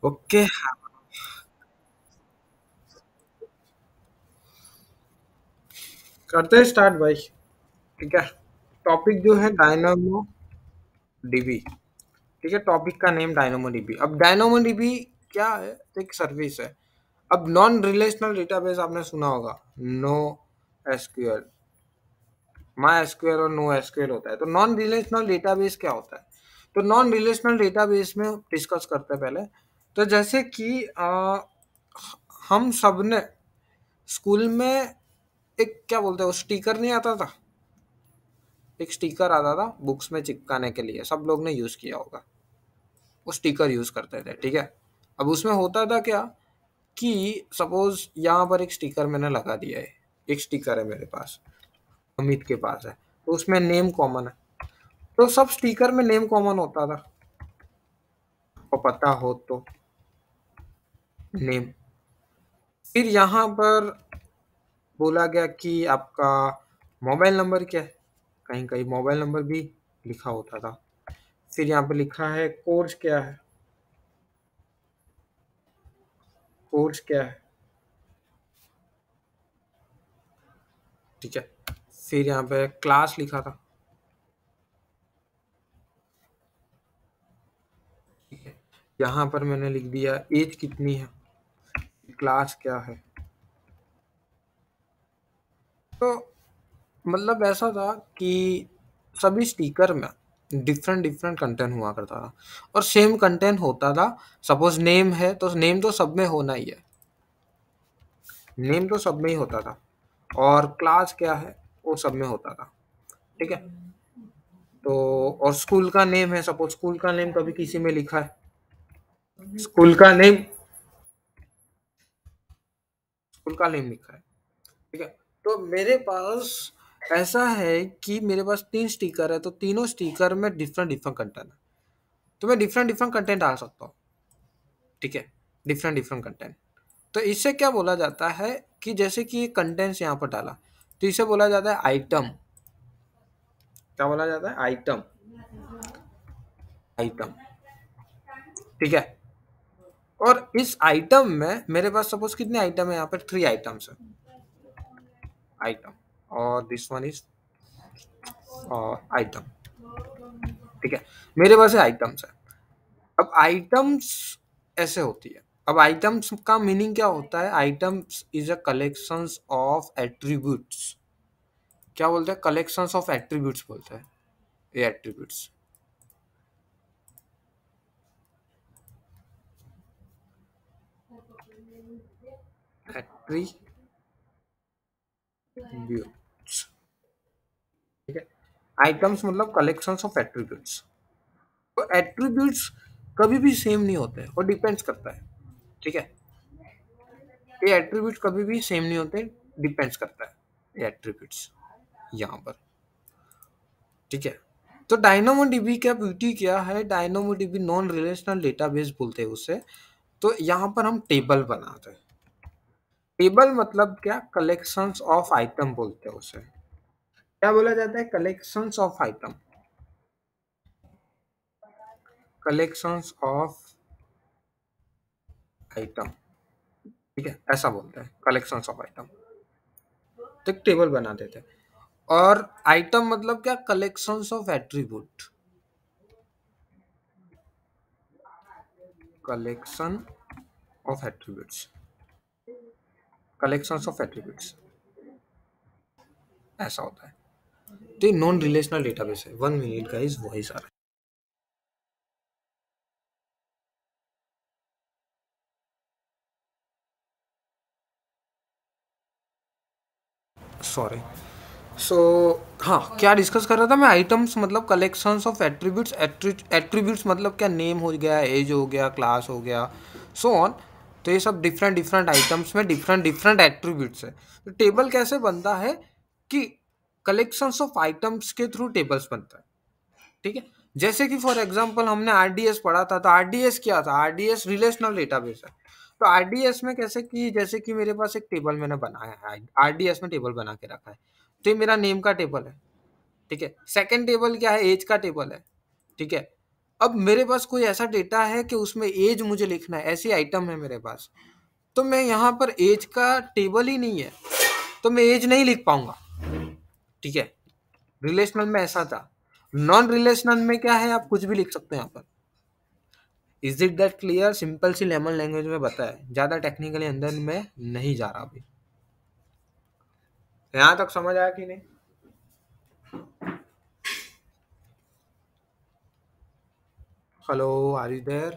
Okay. करते हैं start भाई। ठीक है। टॉपिक जो है डायनामो डीबी। ठीक है, टॉपिक का नेम डायनामो डीबी। अब डायनामो डीबी क्या है? तो एक सर्विस है। अब नॉन रिलेशनल डेटाबेस आपने सुना होगा। नो एसक्यूएल, माई एसक्यूएल और नो एसक्यूएल होता है। तो नॉन रिलेशनल डेटाबेस क्या होता है? तो नॉन रिलेशनल डेटाबेस में डिस्कस करते हैं पहले। तो जैसे कि हम सब ने स्कूल में एक क्या बोलते हैं, वो स्टिकर नहीं आता था। एक स्टिकर आता था बुक्स में चिपकाने के लिए, सब लोग ने यूज किया होगा। वो स्टिकर यूज करते थे। ठीक है। अब उसमें होता था क्या कि सपोज यहाँ पर एक स्टिकर मैंने लगा दिया है। एक स्टिकर है मेरे पास, अमित के पास है। तो उसमें नेम कॉमन है। तो सब स्टिकर में नेम कॉमन होता था, और पता हो तो नेम। फिर यहाँ पर बोला गया कि आपका मोबाइल नंबर क्या है। कहीं कहीं मोबाइल नंबर भी लिखा होता था। फिर यहाँ पे लिखा है कोर्स क्या है। कोर्स क्या है। ठीक है। फिर यहाँ पे क्लास लिखा था। ठीक है। यहाँ पर मैंने लिख दिया एज कितनी है, क्लास क्या है। तो मतलब ऐसा था कि सभी स्टिकर में डिफरेंट डिफरेंट कंटेंट हुआ करता था, और सेम कंटेंट होता था। सपोज नेम है तो नेम तो सब में होना ही है। नेम तो सब में ही होता था। और क्लास क्या है वो सब में होता था। ठीक है। तो और स्कूल का नेम है, सपोज स्कूल का नेम कभी किसी में लिखा है। स्कूल का नेम, स्कूल का नेम लिखा है। ठीक है। तो मेरे पास ऐसा है कि मेरे पास 3 स्टिकर है, तो तीनों स्टिकर में डिफरेंट डिफरेंट कंटेंट है। तो मैं डिफरेंट डिफरेंट कंटेंट डाल सकता हूँ। ठीक है। Different different content. तो इससे क्या बोला जाता है कि जैसे कि ये कंटेंट्स यहाँ पर डाला, तो इसे बोला जाता है आइटम। क्या बोला जाता है? आइटम। आइटम। ठीक है। और इस आइटम में मेरे पास सपोज कितने आइटम है? यहाँ पर 3 आइटम्स है। आइटम। और दिस वन इज आइटम। ठीक है। मेरे पास आइटम्स है। अब आइटम्स ऐसे होती है। अब आइटम्स का मीनिंग क्या होता है? Items is a collections of attributes. क्या बोलते हैं? कलेक्शंस ऑफ एट्रीब्यूट्स बोलते हैं। ये एट्रीब्यूट्स, एट्रीब्यूट्स। ठीक है। आइटम्स मतलब कलेक्शंस ऑफ एट्रीब्यूट्स। तो एट्रीब्यूट्स कभी भी सेम नहीं होते हैं, और डिपेंड्स करता है। ठीक है। ये एट्रीब्यूट्स कभी भी सेम नहीं होते, डिपेंड्स करता है ये एट्रीब्यूट्स यहाँ पर। ठीक है। तो डायनामोडीबी का ब्यूटी क्या है? डायनामोडीबी नॉन रिलेशनल डेटाबेस बोलते हैं उसे। तो यहाँ पर हम टेबल बनाते हैं। टेबल मतलब क्या? कलेक्शंस ऑफ आइटम बोलते हैं उसे। क्या बोला जाता है? Collections of item. Collections of item. ठीक है, ऐसा बोलते हैं कलेक्शंस ऑफ आइटम। तो एक टेबल बना देते हैं। और आइटम मतलब क्या? Collections of attribute. Collection of attributes. Collections of attributes, ऐसा होता है। तो ये नॉन रिलेशनल डेटाबेस है। 1 मिनट गाइस, वॉइस आ रहा है, सॉरी। सो हाँ, क्या डिस्कस कर रहा था मैं? आइटम्स मतलब कलेक्शंस ऑफ एट्रीब्यूट्स। एट्रीब्यूट्स मतलब क्या? नेम हो गया, एज हो गया, क्लास हो गया, सो ऑन। तो ये सब डिफरेंट डिफरेंट आइटम्स में डिफरेंट डिफरेंट एट्रीब्यूट्स है। तो टेबल कैसे बनता है कि कलेक्शंस ऑफ आइटम्स के थ्रू टेबल्स बनता है। ठीक है। जैसे कि फॉर एग्जांपल हमने आरडीएस पढ़ा था। तो आरडीएस क्या था? आरडीएस रिलेशनल डेटाबेस है। तो आरडीएस में कैसे कि जैसे कि मेरे पास एक टेबल मैंने बनाया है, आरडीएस में टेबल बना के रखा है। तो ये मेरा नेम का टेबल है। ठीक है। सेकंड टेबल क्या है? एज का टेबल है। ठीक है। अब मेरे पास कोई ऐसा डेटा है कि उसमें एज मुझे लिखना है, ऐसी आइटम है मेरे पास, तो मैं यहाँ पर एज का टेबल ही नहीं है, तो मैं एज नहीं लिख पाऊंगा। ठीक है, रिलेशनल में ऐसा था। नॉन रिलेशनल में क्या है, आप कुछ भी लिख सकते हैं यहाँ पर। Is it that clear? Simple सी लेमन लैंग्वेज में बताया, ज्यादा टेक्निकली अंदर में नहीं जा रहा अभी। यहाँ तक समझ आया कि नहीं? Hello, are you there?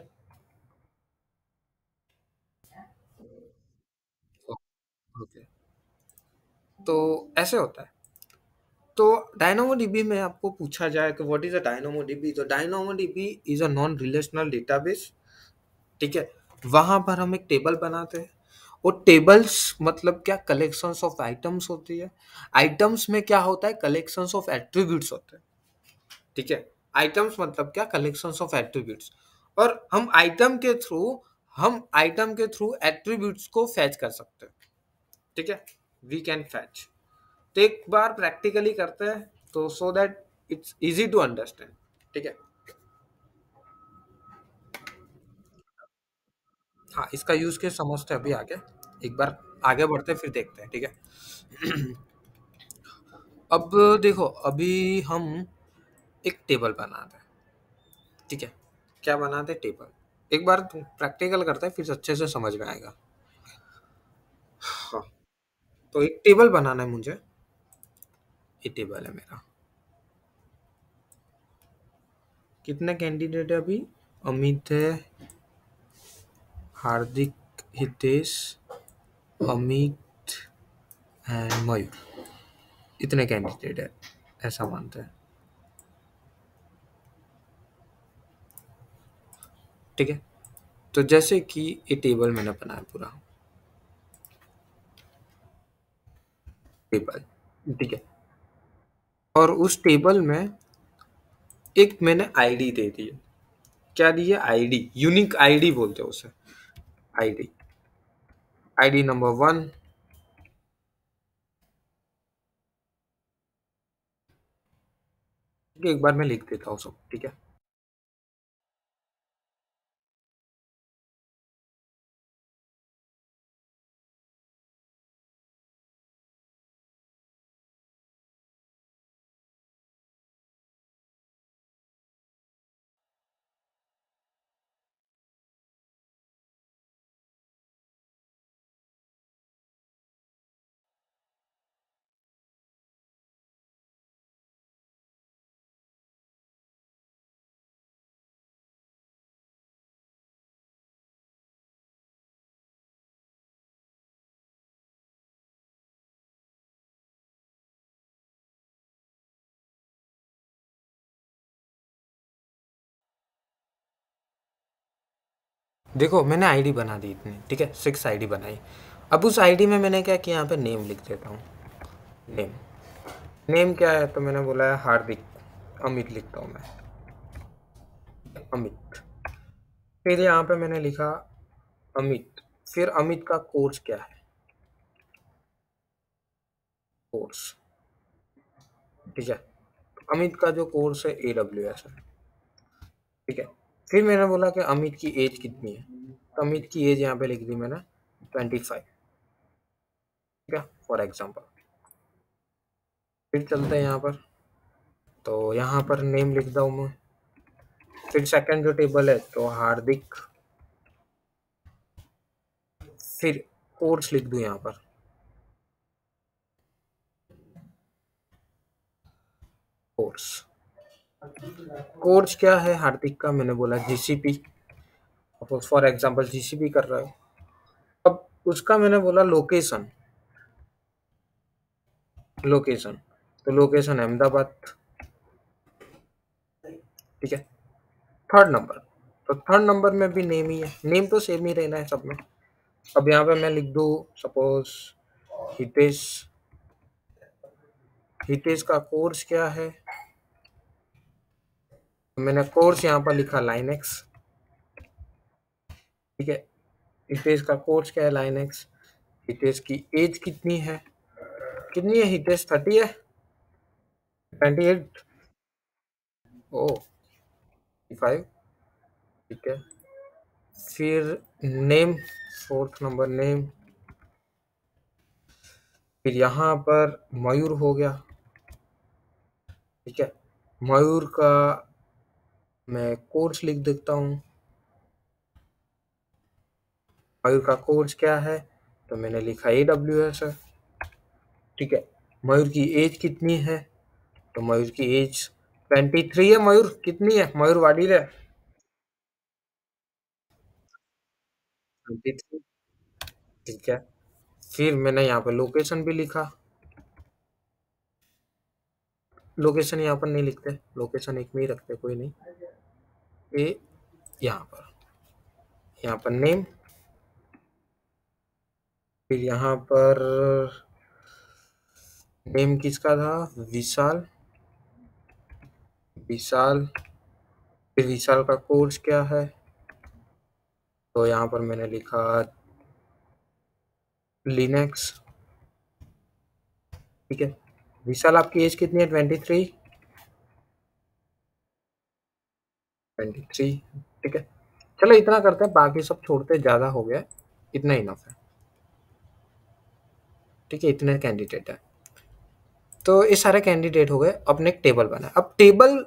Okay, तो ऐसे होता है। तो DynamoDB में आपको पूछा जाए कि व्हाट इज अ DynamoDB, तो DynamoDB is a non relational database. ठीक है, वहां पर हम एक टेबल बनाते हैं। और टेबल्स मतलब क्या, कलेक्शंस ऑफ आइटम्स होती है। आइटम्स में क्या होता है, कलेक्शंस ऑफ एट्रीब्यूट्स होते हैं। ठीक है, आइटम्स मतलब क्या, कलेक्शंस ऑफ एट्रीब्यूट्स। और हम आइटम के थ्रू एट्रीब्यूट्स को फैच कर सकते हैं। ठीक है, वी कैन फैच। तो एक बार प्रैक्टिकली करते हैं, तो so that it's easy to understand. ठीक है, हाँ, इसका यूज के समझते हैं अभी आगे। एक बार आगे बढ़ते हैं, फिर देखते हैं। ठीक है, अब देखो, अभी हम एक टेबल बनाते हैं। ठीक है, क्या बनाते हैं, टेबल। एक बार प्रैक्टिकल करते हैं, फिर अच्छे से समझ में आएगा। हाँ, तो एक टेबल बनाना है मुझे। ये टेबल है मेरा। कितने कैंडिडेट है अभी? अमित है, हार्दिक, हितेश, अमित एंड मयूर। इतने कैंडिडेट है, ऐसा मानते हैं। ठीक है, तो जैसे कि ये टेबल मैंने बनाया पूरा, टेबल। ठीक है, और उस टेबल में एक मैंने आईडी दे दी है। क्या दी है? आईडी, यूनिक आईडी बोलते हैं उसे। ID, ID number 1। एक बार मैं लिख देता हूँ सब। ठीक है, देखो मैंने आईडी बना दी इतनी। ठीक है, 6 आईडी बनाई। अब उस आईडी में मैंने क्या किया, यहाँ पे नेम लिख देता हूँ। नेम, नेम क्या है, तो मैंने बोला है हार्दिक। अमित लिखता हूँ मैं, अमित। फिर यहाँ पे मैंने लिखा अमित। फिर अमित का कोर्स क्या है, कोर्स। ठीक है, अमित का जो कोर्स है AWS है। ठीक है, फिर मैंने बोला कि अमित की एज कितनी है, तो अमित की एज यहाँ पे लिख दी मैंने 25। ठीक है, फॉर एग्जाम्पल। फिर चलते हैं यहाँ पर, तो यहाँ पर नेम लिख दूँ मैं। फिर सेकंड जो टेबल है, तो हार्दिक। फिर कोर्स लिख दूँ यहाँ पर, कोर्स। कोर्स क्या है हार्दिक का, मैंने बोला GCP। फॉर एग्जाम्पल GCP कर रहा है। अब उसका मैंने बोला लोकेशन, लोकेशन, तो लोकेशन अहमदाबाद। ठीक है, थर्ड नंबर, तो थर्ड नंबर में भी नेम ही है, नेम तो सेम ही रहना है सब में। अब यहाँ पे मैं लिख दूँ सपोज हितेश। हितेश का कोर्स क्या है, मैंने कोर्स यहाँ पर लिखा लाइनेक्स। ठीक है, हितेश का कोर्स क्या है, लाइनेक्स। हितेश की एज कितनी है, कितनी है हितेश, 30 है, 28। ओ, फाइव। ठीक है, फिर नेम, फोर्थ नंबर नेम। फिर यहाँ पर मयूर हो गया। ठीक है, मयूर का मैं कोर्स लिख देता हूँ। मयूर का कोर्स क्या है, तो मैंने लिखा AWS है। ठीक है, मयूर की एज कितनी है, तो मयूर की एज 23 है। मयूर कितनी है, मयूर वाडिर है 23। ठीक है, फिर मैंने यहाँ पे लोकेशन भी लिखा। लोकेशन यहाँ पर नहीं लिखते, लोकेशन एक में ही रखते, कोई नहीं। ये यहाँ पर नेम। फिर यहाँ पर नेम किसका था, विशाल। विशाल। फिर विशाल का कोर्स क्या है, तो यहाँ पर मैंने लिखा लिनक्स। ठीक है, विशाल आपकी एज कितनी है, 23। 23। ठीक है, चलो इतना करते हैं, बाकी सब छोड़ते, ज़्यादा हो गया, इतना इनफ है। ठीक है, इतने कैंडिडेट है, तो ये सारे कैंडिडेट हो गए। अपने एक टेबल बनाए। अब टेबल,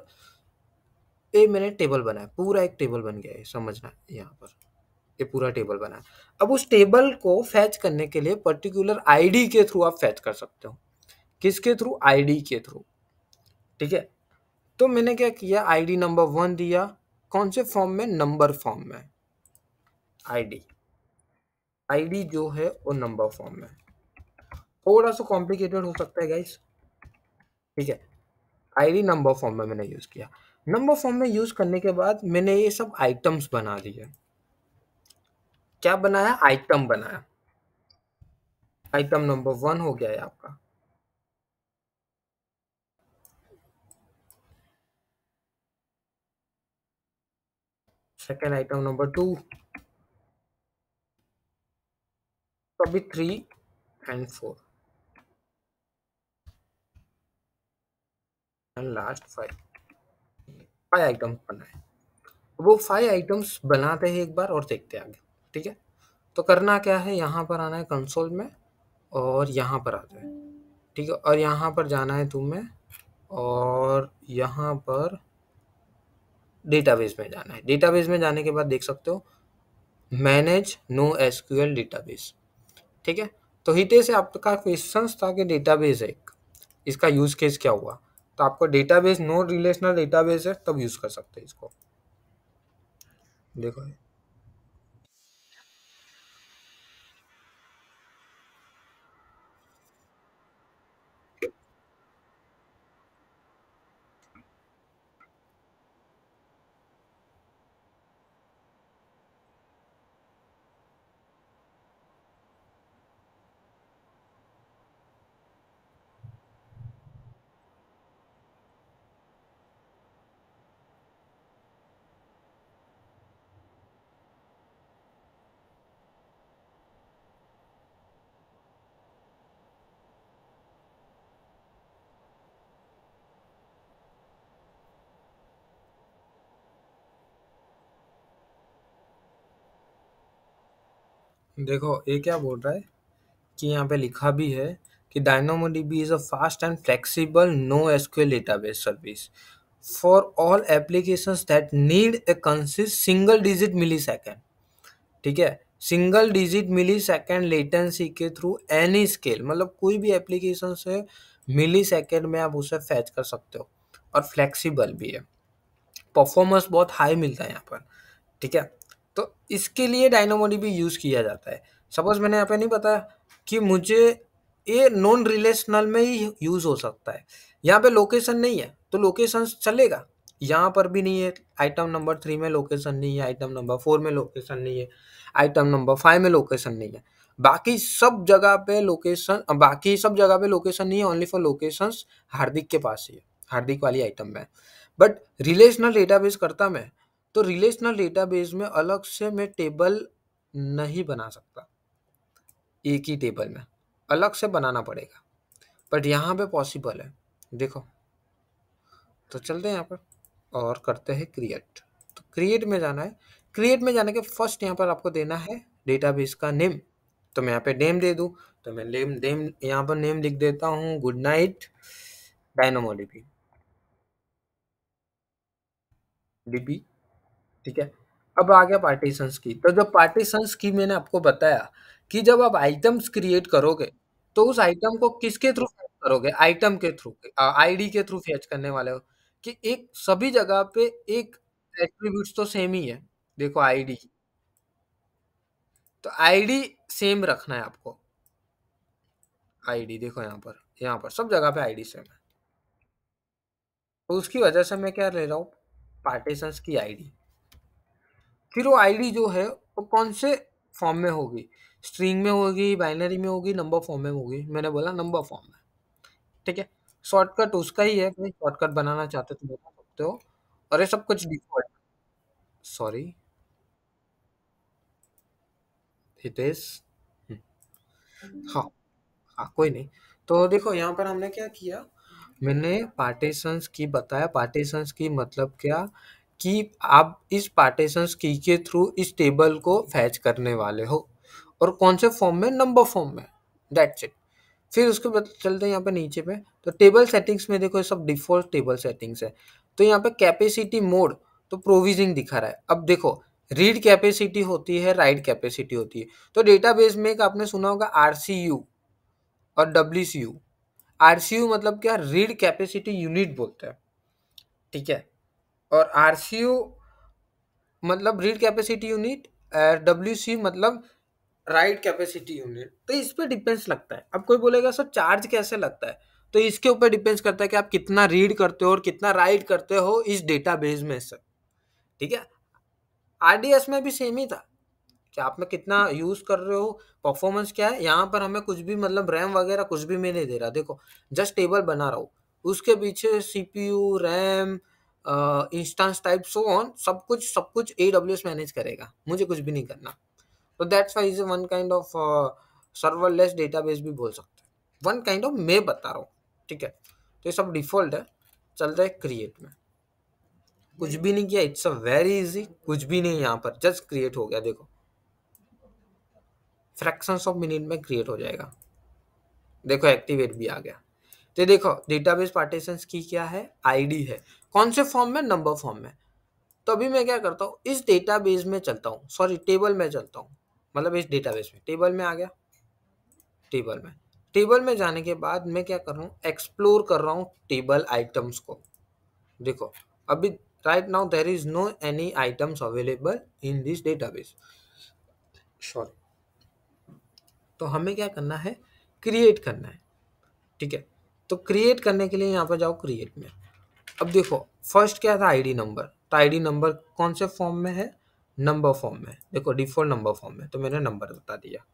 ये मैंने टेबल बनाया, पूरा एक टेबल बन गया है, समझना यहाँ पर ये पूरा टेबल बना है। अब उस टेबल को फैच करने के लिए पर्टिकुलर आईडी के थ्रू आप फैच कर सकते हो। किसके थ्रू, आईडी के थ्रू। ठीक है, तो मैंने क्या किया, आईडी नंबर 1 दिया। कौन से फॉर्म में, नंबर फॉर्म में। आईडी, आईडी जो है वो नंबर फॉर्म में। थोड़ा सा कॉम्प्लिकेटेड हो सकता है गाइस। ठीक है, आईडी नंबर फॉर्म में मैंने यूज किया। नंबर फॉर्म में यूज करने के बाद मैंने ये सब आइटम्स बना दिए। क्या बनाया, आइटम बनाया। आइटम नंबर 1 हो गया है आपका। Second item number 2। तो अभी 3 एंड 4 एंड लास्ट 5। 5 आइटम्स बनाए। वो 5 आइटम्स बनाते हैं एक बार और देखते हैं आगे। ठीक है, तो करना क्या है, यहाँ पर आना है कंसोल में, और यहाँ पर आ जाए। ठीक है, और यहाँ पर जाना है तुम्हें, और यहाँ पर डेटाबेस में जाना है। डेटाबेस में जाने के बाद देख सकते हो मैनेज नो एसक्यूएल डेटाबेस। ठीक है, तो हिते से आपका क्वेश्चन था कि डेटाबेस है एक, इसका यूज केस क्या हुआ, तो आपको डेटाबेस, नो रिलेशनल डेटाबेस है, तब यूज कर सकते हैं इसको। देखो, देखो ये क्या बोल रहा है कि यहाँ पे लिखा भी है कि DynamoDB is a fast and flexible no SQL database service for all applications that need a consist single digit millisecond. ठीक है, single digit millisecond latency के थ्रू एनी स्केल, मतलब कोई भी एप्लीकेशन से मिली सेकेंड में आप उसे फैच कर सकते हो, और फ्लेक्सिबल भी है, परफॉर्मेंस बहुत हाई मिलता है यहाँ पर। ठीक है, तो इसके लिए डायनामोडीबी यूज किया जाता है। सपोज मैंने यहाँ पे नहीं बताया कि मुझे ये नॉन रिलेशनल में ही यूज हो सकता है, यहाँ पे लोकेशन नहीं है तो लोकेशन चलेगा, यहाँ पर भी नहीं है। आइटम नंबर 3 में लोकेशन नहीं है, आइटम नंबर 4 में लोकेशन नहीं है, आइटम नंबर 5 में लोकेशन नहीं है, बाकी सब जगह पे लोकेशन नहीं है, ओनली फॉर लोकेशंस हार्दिक के पास ही है, हार्दिक वाली आइटम में। बट रिलेशनल डेटाबेस करता मैं, तो रिलेशनल डेटाबेस में अलग से मैं टेबल नहीं बना सकता, एक ही टेबल में अलग से बनाना पड़ेगा, बट यहाँ पे पॉसिबल है। देखो, तो चलते हैं यहाँ पर और करते हैं क्रिएट। क्रिएट में जाना है। क्रिएट में जाने के फर्स्ट यहाँ पर आपको देना है डेटाबेस का नेम। तो मैं यहाँ पे नेम दे दूँ, तो मैं नेम नेम यहाँ पर नेम लिख देता हूँ, गुड नाइट डायनामोडीबी डीबी। ठीक है। अब आ गया पार्टीशंस की। तो जब पार्टीशंस की मैंने आपको बताया कि जब आप आइटम्स क्रिएट करोगे तो उस आइटम को किसके थ्रू फैच करोगे, आइटम के थ्रू, आईडी के थ्रू फैच करने वाले हो कि एक सभी जगह पे एक एट्रीब्यूट्स तो सेम ही है। देखो आईडी, तो आईडी सेम रखना है आपको। आईडी देखो यहाँ पर सब जगह पे आईडी सेम है। तो उसकी वजह से मैं क्या ले रहा हूँ, पार्टीशंस की आईडी। फिर वो आईडी जो है वो कौन से फॉर्म में होगी, स्ट्रिंग में होगी, बाइनरी में होगी, नंबर फॉर्म में होगी। मैंने बोला नंबर फॉर्म में। ठीक है। शॉर्टकट उसका ही है, कोई शॉर्टकट बनाना चाहते तो बना सकते हो। और ये सब कुछ डिफॉल्ट। सॉरी, हितेश। हाँ, हाँ कोई नहीं। तो देखो यहाँ पर हमने क्या किया, मैंने पार्टीशंस की बताया। पार्टीशंस की मतलब क्या, कि आप इस पार्टीशंस की के थ्रू इस टेबल को फैच करने वाले हो, और कौन से फॉर्म में, नंबर फॉर्म में। That's it. फिर उसके बाद चलते हैं यहाँ पे नीचे पे। तो टेबल सेटिंग्स में देखो ये सब डिफॉल्ट टेबल सेटिंग्स है। तो यहाँ पे कैपेसिटी मोड, तो प्रोविजनिंग दिखा रहा है। अब देखो, रीड कैपेसिटी होती है, राइट कैपेसिटी होती है। तो डेटाबेस में एक आपने सुना होगा आरसीयू और डब्ल्यूसीयू। आरसीयू मतलब क्या, रीड कैपेसिटी यूनिट बोलते हैं। ठीक है। और आरसीयू मतलब रीड कैपेसिटी यूनिट, डब्ल्यूसी मतलब राइट कैपेसिटी यूनिट। तो इस पे डिपेंड्स लगता है। अब कोई बोलेगा सर चार्ज कैसे लगता है, तो इसके ऊपर डिपेंड्स करता है कि आप कितना रीड करते हो और कितना राइट करते हो इस डेटाबेस में से। ठीक है। आरडीएस में भी सेम ही था कि आप में कितना यूज कर रहे हो, परफॉर्मेंस क्या है। यहाँ पर हमें कुछ भी मतलब रैम वगैरह कुछ भी मैं नहीं दे रहा। देखो जस्ट टेबल बना रहा हूँ, उसके पीछे CPU, RAM, instance type, so on, सब कुछ एडब्ल्यूएस मैनेज करेगा, मुझे कुछ भी नहीं करना। तो that's why is one kind of serverless database भी बोल सकते हैं। वन काइंड ऑफ मैं बता रहा हूँ। ठीक है। तो ये सब डिफॉल्ट है। चलता है क्रिएट में। कुछ भी नहीं किया, इट्स अ वेरी इजी। कुछ भी नहीं, यहाँ पर जस्ट क्रिएट हो गया। देखो फ्रैक्शंस ऑफ मिनट में क्रिएट हो जाएगा। देखो एक्टिवेट भी आ गया। तो देखो डेटाबेस पार्टीशंस की क्या है, आईडी है। कौन से फॉर्म में, नंबर फॉर्म में। तो अभी मैं क्या करता हूँ, इस डेटाबेस में चलता हूँ, सॉरी टेबल में चलता हूँ। मतलब इस डेटाबेस में, टेबल में आ गया। टेबल में जाने के बाद मैं क्या कर रहा हूँ, एक्सप्लोर कर रहा हूँ टेबल आइटम्स को। देखो अभी right now there is no any items available in this database. Sorry. तो हमें क्या करना है, क्रिएट करना है। ठीक है। तो क्रिएट करने के लिए यहाँ पर जाओ क्रिएट में। अब देखो फर्स्ट क्या था, आईडी नंबर। तो आईडी नंबर कौन से फॉर्म में है, नंबर फॉर्म में। देखो डिफॉल्ट नंबर फॉर्म में, तो मैंने नंबर बता दिया।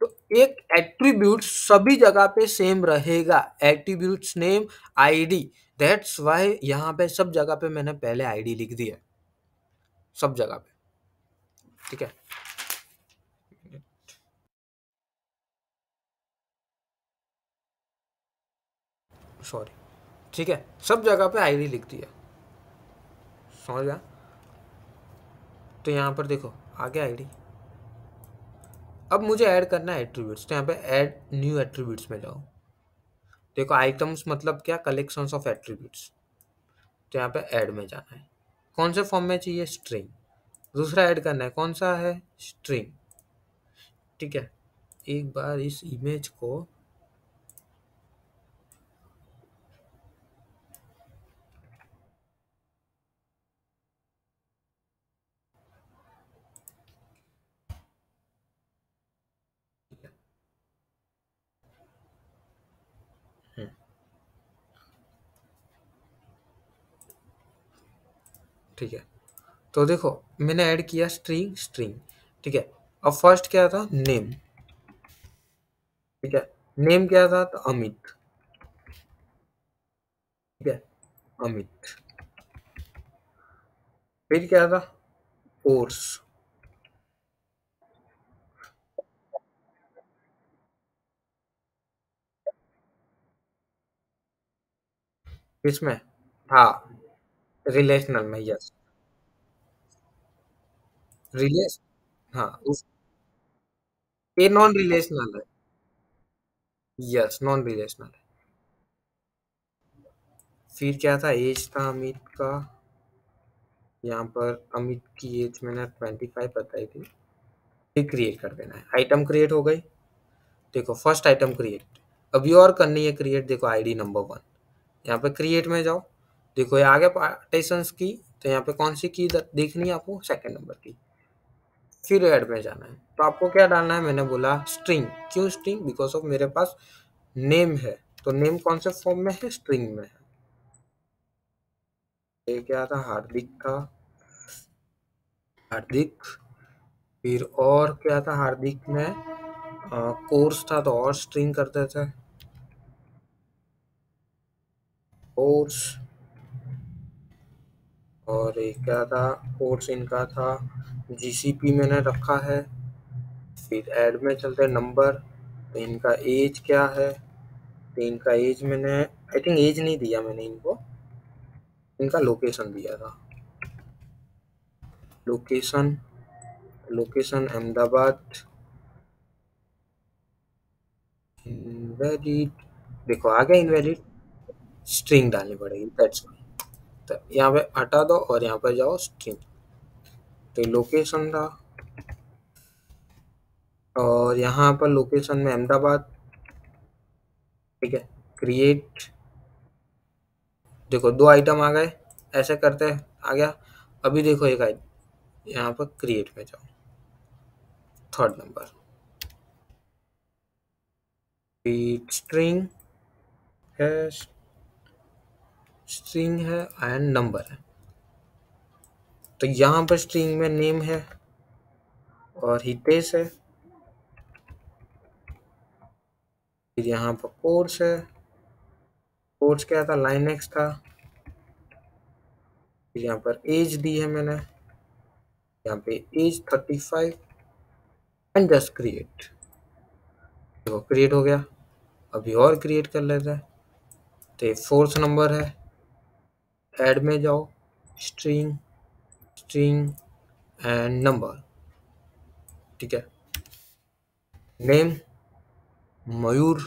तो एक एट्रीब्यूट सभी जगह पे सेम रहेगा, attributes name, ID. That's why यहाँ पे सब जगह पे मैंने पहले आईडी लिख दिया, सब जगह पे। ठीक है। सॉरी। ठीक है, सब जगह पे आईडी लिख दिया। समझ गया। तो यहाँ पर देखो आ गया आईडी। अब मुझे ऐड करना है एट्रीब्यूट्स, तो यहाँ पे ऐड न्यू एट्रीब्यूट्स में जाओ। देखो आइटम्स मतलब क्या, कलेक्शंस ऑफ एट्रीब्यूट्स। तो यहाँ पे ऐड में जाना है। कौन से फॉर्म में चाहिए, स्ट्रिंग। दूसरा ऐड करना है, कौन सा है, स्ट्रिंग। ठीक है। एक बार इस इमेज को, हम्म, ठीक है। तो देखो मैंने ऐड किया स्ट्रिंग स्ट्रिंग। ठीक है। अब फर्स्ट क्या था, नेम। ठीक है। नेम क्या था, तो अमित। ठीक है, अमित। फिर क्या था, कोर्स। इसमें, हाँ, रिलेशनल में, यस। रिलेस हाँ उस ये नॉन रिलेशनल है। यस, नॉन रिलेशनल है। फिर क्या था, एज था अमित का। यहाँ पर अमित की एज मैंने 25 बताई थी। फिर क्रिएट कर देना है, आइटम क्रिएट हो गई। देखो फर्स्ट आइटम क्रिएट, अभी और करनी है क्रिएट। देखो आईडी नंबर 1, यहाँ पे क्रिएट में जाओ। देखो ये आ गया पार्टीशंस की। तो यहाँ पे कौन सी की देखनी है आपको, सेकंड नंबर की। फिर ऐड में जाना है, तो आपको क्या डालना है, मैंने बोला स्ट्रिंग। क्यों स्ट्रिंग, बिकॉज ऑफ मेरे पास नेम है। तो नेम कौन से फॉर्म में है, स्ट्रिंग में है। ये क्या था, हार्दिक था, हार्दिक। फिर और क्या था, हार्दिक में कोर्स था, तो और स्ट्रिंग करते थे, कोर्स। और एक क्या था, कोर्स इनका था जीसीपी मैंने रखा है। फिर ऐड में चलते नंबर, तो इनका एज क्या है। तो इनका एज मैंने, आई थिंक एज नहीं दिया मैंने इनको, इनका लोकेशन दिया था। Location, location Ahmedabad. इनवैलिड, देखो आ गया इनवैलिड, स्ट्रिंग डालनी पड़ेगी, दैट्स वाई। तो यहाँ पे हटा दो और यहाँ पे जाओ स्ट्रिंग। तो लोकेशन था, और यहाँ पर लोकेशन में अहमदाबाद। ठीक है, क्रिएट। देखो दो आइटम आ गए, ऐसे करते आ गया। अभी देखो एक आइटम, यहाँ पर क्रिएट में जाओ, थर्ड नंबर, स्ट्रिंग है, स्ट्रिंग है एंड नंबर है। तो यहाँ पर स्ट्रिंग में नेम है और हितेश है। फिर यहाँ पर कोर्स है, कोर्स क्या था, लाइनेक्स था। फिर यहाँ पर एज दी है मैंने, यहाँ पे एज 35 एंड जस्ट क्रिएट। देखो क्रिएट हो गया। अभी और क्रिएट कर लेते हैं। तो ये फोर्थ नंबर है, ऐड में जाओ, स्ट्रिंग, स्ट्रिंग एंड नंबर। ठीक है, नेम मयूर,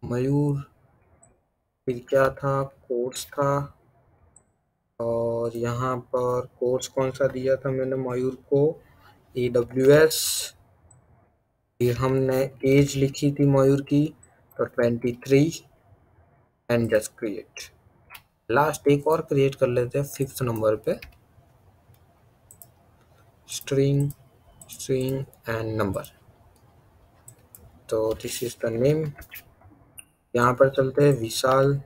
मयूर। फिर क्या था, कोर्स था। और यहाँ पर कोर्स कौन सा दिया था मैंने मयूर को, AWS। फिर हमने एज लिखी थी मयूर की, तो 23 एंड जस्ट क्रिएट। लास्ट एक और क्रिएट कर लेते हैं फिफ्थ नंबर पे, स्ट्रिंग, स्ट्रिंग एंड नंबर। तो दिस इज द नेम। यहाँ पर चलते हैं विशाल।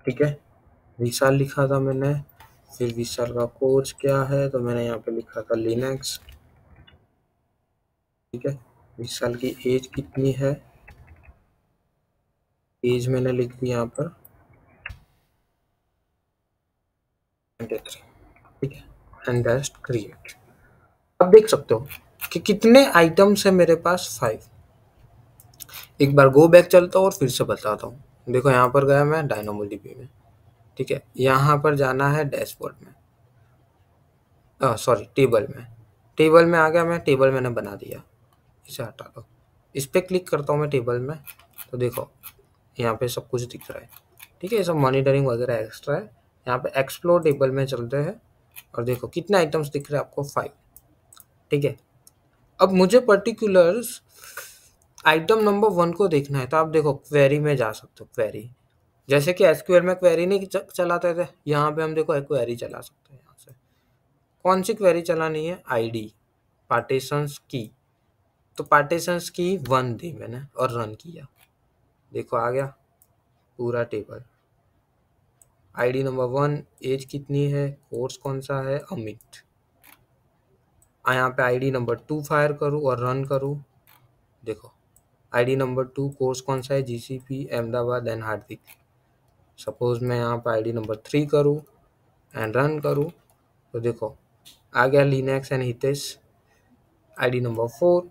ठीक है, विशाल लिखा था मैंने। फिर विशाल का कोर्स क्या है, तो मैंने यहाँ पे लिखा था लिनक्स। ठीक है, विशाल की एज कितनी है, एज मैंने लिख दी यहाँ पर 23। ठीक है, एंड जस्ट क्रिएट। अब देख सकते हो कि कितने आइटम्स है मेरे पास, 5। एक बार गो बैक चलता हूँ और फिर से बताता हूँ। देखो यहाँ पर गया मैं डायनामोडीबी में। ठीक है, यहाँ पर जाना है डैशबोर्ड में, सॉरी टेबल में। टेबल में आ गया मैं, टेबल मैंने बना दिया। इसे हटा दो, इस पर क्लिक करता हूँ मैं टेबल में। तो देखो यहाँ पे सब कुछ दिख रहा है। ठीक है, ये सब मॉनिटरिंग वगैरह एक्स्ट्रा है। यहाँ पे एक्सप्लोर टेबल में चलते हैं और देखो कितने आइटम्स दिख रहे हैं आपको, 5। ठीक है, अब मुझे पर्टिकुलर्स आइटम नंबर 1 को देखना है। तो आप देखो क्वेरी में जा सकते हो, क्वेरी। जैसे कि एसक्यूएल में क्वेरी नहीं चलाते थे, यहाँ पे हम देखो क्वेरी चला सकते हैं। यहाँ से कौन सी क्वेरी चलानी है, आईडी, पार्टीशंस की। तो पार्टीशंस की 1 दी मैंने और रन किया। देखो आ गया पूरा टेबल। आईडी नंबर 1, एज कितनी है, कोर्स कौन सा है, अमित। यहाँ पे आईडी नंबर 2 फायर करूँ और रन करूँ। देखो आईडी नंबर 2, कोर्स कौन सा है, GCP Ahmedabad and Hardik. Suppose मैं यहाँ पे आईडी नंबर 3 करूँ एंड रन करूँ, तो देखो आ गया Linux and Hitesh. ID number 4।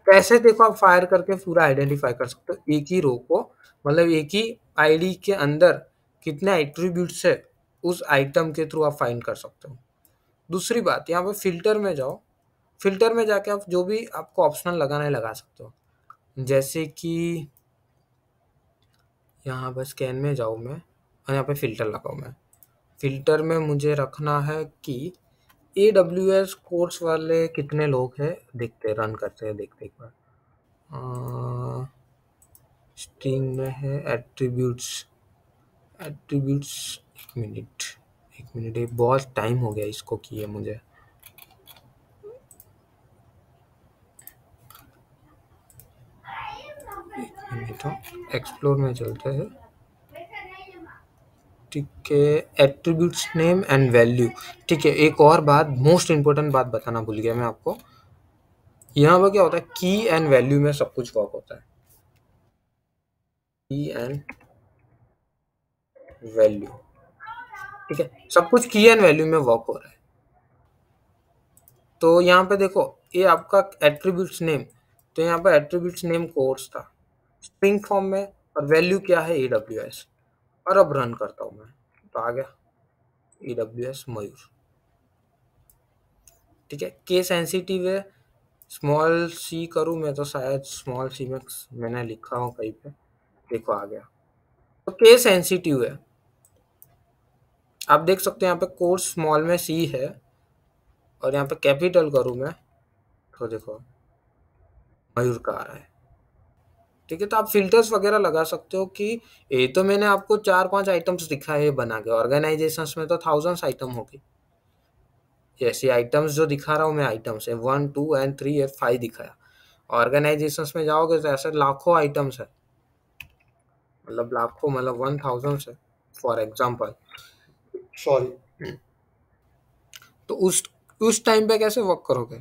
कैसे, देखो आप फायर करके पूरा आइडेंटिफाई कर सकते हो एक ही रो को, मतलब एक ही आईडी के अंदर कितने एट्रीब्यूट्स है उस आइटम के थ्रू आप फाइंड कर सकते हो। दूसरी बात, यहाँ पे फिल्टर में जाओ, फिल्टर में जाके आप जो भी आपको ऑप्शनल लगाना है लगा सकते हो। जैसे कि यहाँ पर स्कैन में जाऊँ मैं और यहाँ पे फ़िल्टर लगाऊँ मैं। फ़िल्टर में मुझे रखना है कि AWS कोर्स वाले कितने लोग हैं, देखते रन करते हैं, देखते एक बार। स्ट्रिंग में है एट्रीब्यूट्स, एट्रीब्यूट्स। एक मिनट, एक मिनट, ये बहुत टाइम हो गया इसको किए मुझे। एक मिनट, एक्सप्लोर में चलते हैं। ठीक है, एट्रीब्यूट्स नेम एंड वैल्यू। ठीक है, एक और बात, मोस्ट इंपॉर्टेंट बात बताना भूल गया मैं आपको। यहाँ पर क्या होता है, की एंड वैल्यू में सब कुछ वर्क होता है। की एंड वैल्यू, ठीक है, सब कुछ की एंड वैल्यू में वर्क हो रहा है। तो यहाँ पे देखो, ये आपका एट्रीब्यूट्स नेम, तो यहाँ पे एट्रीब्यूट्स नेम कोर्स था स्ट्रिंग फॉर्म में, और वैल्यू क्या है AWS। और अब रन करता हूँ मैं, तो आ गया AWS मयूर। ठीक है, केस सेंसिटिव है, स्मॉल सी करूँ मैं तो शायद स्मॉल सी में मैंने लिखा हो कहीं पे, देखो आ गया। तो केस सेंसिटिव है, आप देख सकते हैं यहाँ पे कोर्स स्मॉल में सी है, और यहाँ पे कैपिटल करूँ मैं तो देखो मयूर का आ रहा है। ठीक है, तो आप फिल्टर्स वगैरह लगा सकते हो कि ये तो मैंने आपको 4-5 आइटम्स दिखाए बना के, ऑर्गेनाइजेशंस में तो थाउजेंड्स आइटम होगी। जैसे आइटम्स जो दिखा रहा हूँ मैं, आइटम्स है 1 2 and 3 और 5 दिखाया। ऑर्गेनाइजेशंस में जाओगे तो ऐसे लाखों आइटम्स है, मतलब लाखों, मतलब 1000 है फॉर एग्जाम्पल, सॉरी। तो उस टाइम पे कैसे वर्क करोगे,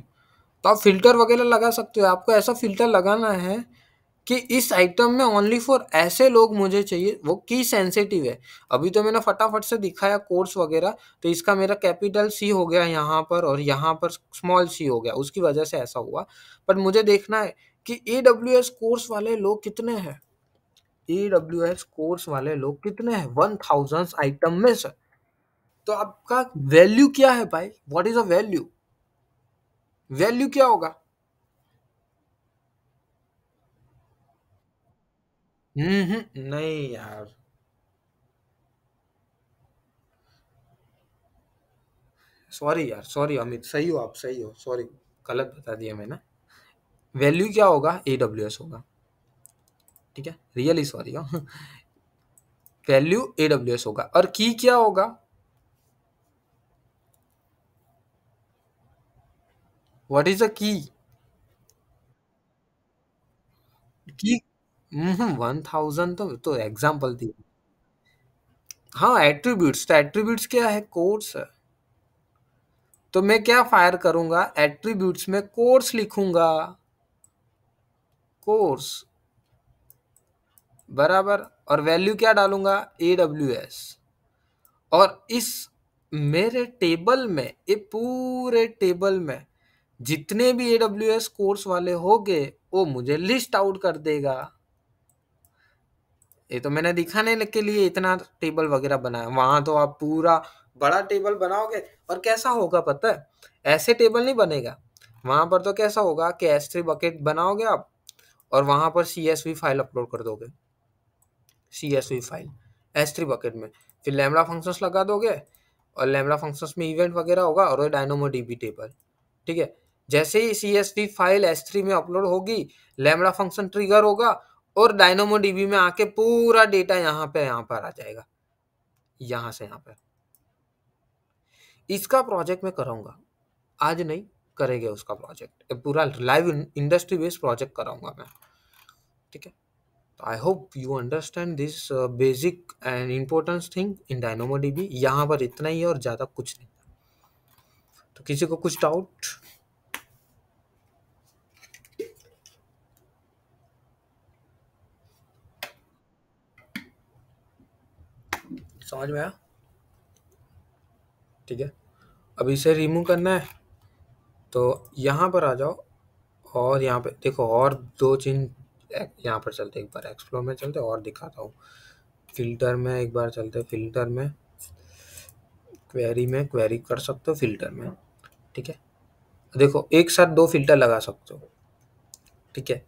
तो आप फिल्टर वगैरह लगा सकते हो। आपको ऐसा फिल्टर लगाना है कि इस आइटम में ओनली फॉर ऐसे लोग मुझे चाहिए, वो की सेंसिटिव है। अभी तो मैंने फटाफट से दिखाया कोर्स वगैरह, तो इसका मेरा कैपिटल सी हो गया यहाँ पर, और यहाँ पर स्मॉल सी हो गया, उसकी वजह से ऐसा हुआ। बट मुझे देखना है कि AWS कोर्स वाले लोग कितने हैं, AWS कोर्स वाले लोग कितने हैं 1000 आइटम में से। तो आपका वैल्यू क्या है भाई, what is a value, value क्या होगा। नहीं यार, सॉरी यार, सॉरी अमित, सही हो आप, सही हो, सॉरी, गलत बता दिया मैंने। वैल्यू क्या होगा, AWS होगा। ठीक है, रियली सॉरी हो। वैल्यू AWS होगा, और की क्या होगा, व्हाट इज अ की, की 1000 तो एग्जाम्पल थी। हाँ, एट्रीब्यूट्स, तो एट्रीब्यूट्स क्या है, कोर्स है। तो मैं क्या फायर करूंगा, एट्रीब्यूट्स में कोर्स लिखूंगा, कोर्स बराबर, और वैल्यू क्या डालूंगा, AWS। और इस मेरे टेबल में, ये पूरे टेबल में जितने भी AWS कोर्स वाले होंगे वो मुझे लिस्ट आउट कर देगा। ये तो मैंने दिखाने के लिए इतना टेबल वगैरह बनाया, वहां तो आप पूरा बड़ा टेबल बनाओगे, और कैसा होगा पता है, ऐसे टेबल नहीं बनेगा। वहां पर तो कैसा होगा कि S3 बकेट बनाओगे आप, और वहां पर CSV फाइल अपलोड कर दोगे, CSV फाइल S3 बकेट में, फिर लैम्बडा फंक्शंस लगा दोगे, और लैम्बडा फंक्शंस में इवेंट वगैरह होगा, और डायनोमो डीबी टेबल। ठीक है, जैसे ही CSV फाइल S3 में अपलोड होगी, लैम्बडा फंक्शन ट्रिगर होगा, और डायनोमो डीबी में आके पूरा डेटा यहाँ पर आ जाएगा, यहाँ से यहाँ पर। इसका प्रोजेक्ट मैं कराऊंगा, आज नहीं, करेंगे उसका प्रोजेक्ट, पूरा लाइव इंडस्ट्री बेस्ड प्रोजेक्ट कराऊंगा मैं। ठीक है, I hope you understand this basic and important thing in DynamoDB। यहाँ पर इतना ही है और ज़्यादा कुछ नहीं। तो किसी को कुछ डाउट, समझ में आया। ठीक है, अब इसे रिमूव करना है, तो यहाँ पर आ जाओ, और यहाँ पे देखो और दो चीज, यहाँ पर चलते, एक बार एक्सप्लोर में चलते और दिखाता हूँ। फिल्टर में एक बार चलते, फिल्टर में क्वेरी में क्वेरी कर सकते हो, फिल्टर में ठीक है। देखो एक साथ दो फिल्टर लगा सकते हो, ठीक है।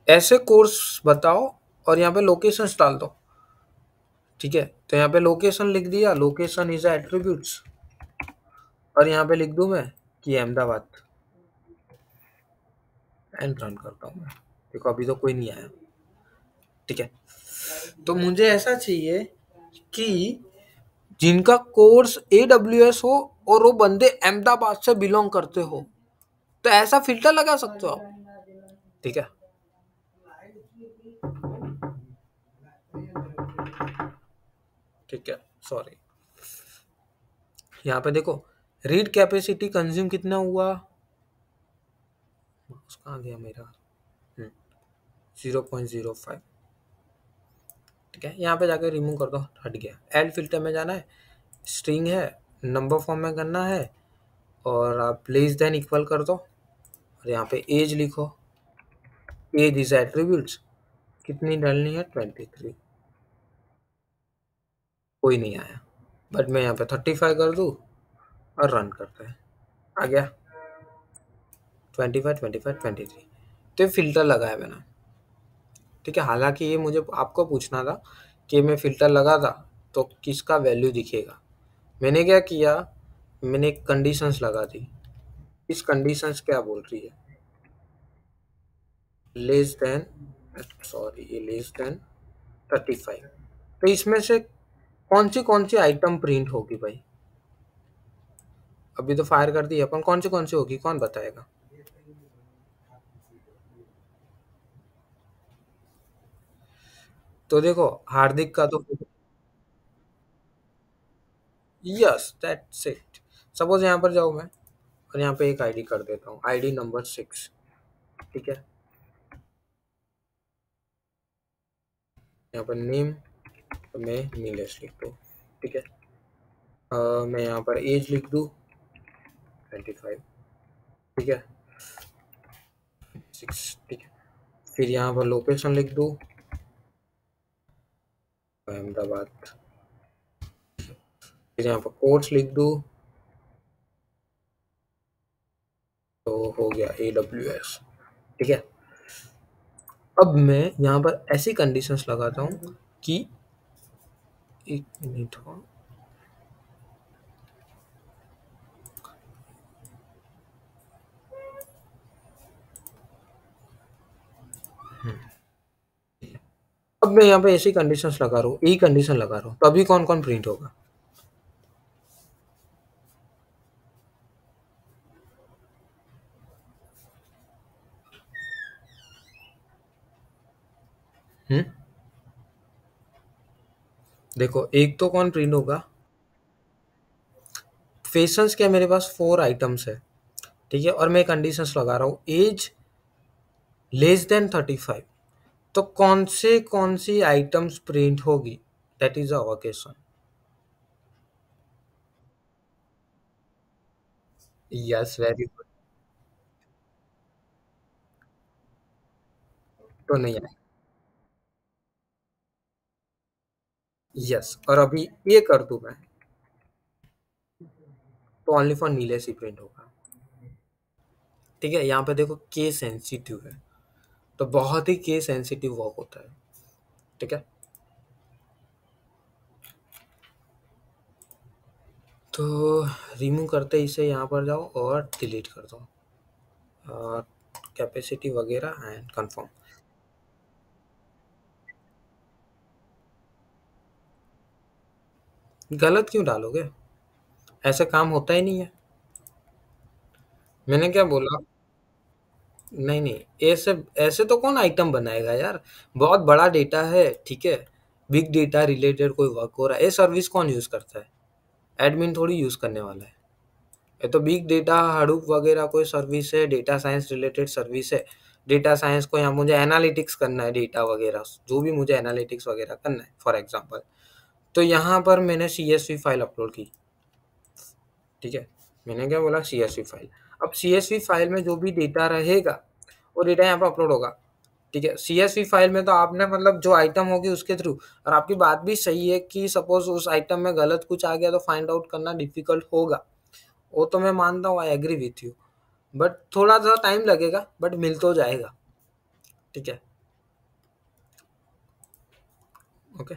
ऐसे कोर्स बताओ और यहाँ पे लोकेशंस डाल दो, ठीक है। तो यहाँ पे लोकेशन लिख दिया, लोकेशन इज एट्रीब्यूट्स, और यहाँ पे लिख दूं मैं कि अहमदाबाद, एंड रन करता हूँ मैं। देखो अभी तो कोई नहीं आया, ठीक है। तो मुझे ऐसा चाहिए कि जिनका कोर्स AWS हो और वो बंदे अहमदाबाद से बिलोंग करते हो, तो ऐसा फिल्टर लगा सकते हो आप, ठीक है। ठीक है, सॉरी। यहाँ पे देखो रीड कैपेसिटी कंज्यूम कितना हुआ, कहाँ गया मेरा, 0.05, ठीक है। यहाँ पे जाके रिमूव कर दो, हट गया। एड फिल्टर में जाना है, स्ट्रिंग है, नंबर फॉर्म में करना है, और आप लेस देन इक्वल कर दो, और यहाँ पे एज लिखो, एज इज एट्रीब्यूट्स, कितनी डालनी है 23, कोई नहीं आया, बट मैं यहाँ पे 35 कर दूँ और रन करते हैं, आ गया 25 25 23। तो ये फिल्टर लगाया मैंने, ठीक है। हालांकि ये मुझे आपको पूछना था कि मैं फिल्टर लगा था तो किसका वैल्यू दिखेगा। मैंने क्या किया, मैंने एक कंडीशंस लगा दी। इस कंडीशंस क्या बोल रही है, लेस देन, सॉरी ये लेस देन 35। तो इसमें से कौन सी आइटम प्रिंट होगी भाई, अभी तो फायर कर दी अपन, कौन सी होगी कौन बताएगा। तो देखो हार्दिक का तो, यस दैट्स इट। सपोज यहाँ पर जाऊँ मैं और यहाँ पे एक आईडी कर देता हूँ, आईडी नंबर 6, ठीक है। यहाँ पर नेम तो मैं नीलेश लिख दूँ, ठीक है। मैं यहाँ पर एज लिख दूँ 25, ठीक है, 6, ठीक है। फिर यहाँ पर लोकेशन लिख दूँ अहमदाबाद, फिर यहाँ पर कोर्स लिख दूँ, तो हो गया AWS, ठीक है। अब मैं यहाँ पर ऐसी कंडीशंस लगाता हूँ कि, एक मिनट हो, अब मैं यहाँ पे ऐसी कंडीशंस लगा रहा हूँ, यही कंडीशन लगा रहा हूँ, तो अभी कौन कौन प्रिंट होगा। हम्म, देखो एक तो कौन प्रिंट होगा, फैशंस क्या, मेरे पास 4 आइटम्स है, ठीक है, और मैं कंडीशंस लगा रहा हूँ एज लेस देन 35। तो कौन सी आइटम्स प्रिंट होगी, that is our question. Yes very good. तो नहीं है, यस, और अभी ये कर दूं मैं, तो ओनली फॉर नीले सी प्रिंट होगा, ठीक है। यहाँ पे देखो केस सेंसिटिव है, तो बहुत ही केस सेंसिटिव वर्क होता है, ठीक है। तो रिमूव करते इसे, यहाँ पर जाओ और डिलीट कर दो, और कैपेसिटी वगैरह एंड कंफर्म। गलत क्यों डालोगे, ऐसे काम होता ही नहीं है। मैंने क्या बोला, नहीं नहीं, ऐसे ऐसे तो कौन आइटम बनाएगा यार, बहुत बड़ा डेटा है, ठीक है। बिग डेटा रिलेटेड कोई वर्क हो रहा है, ये सर्विस कौन यूज करता है, एडमिन थोड़ी यूज करने वाला है। ये तो बिग डेटा हडूप वगैरह कोई सर्विस है, डेटा साइंस रिलेटेड सर्विस है। डेटा साइंस को यहाँ मुझे एनालिटिक्स करना है, डेटा वगैरह जो भी मुझे एनालिटिक्स वगैरह करना है फॉर एग्जांपल, तो यहाँ पर मैंने CSV फाइल अपलोड की, ठीक है। मैंने क्या बोला, CSV फाइल। अब CSV फाइल में जो भी डेटा रहेगा वो डेटा यहाँ पर अपलोड होगा, ठीक है, सीएसवी फाइल में तो आपने मतलब जो आइटम होगी उसके थ्रू, और आपकी बात भी सही है कि सपोज उस आइटम में गलत कुछ आ गया तो फाइंड आउट करना डिफिकल्ट होगा, वो तो मैं मानता हूँ, I agree with you, but थोड़ा सा टाइम लगेगा, बट मिल तो जाएगा। ठीक है, okay,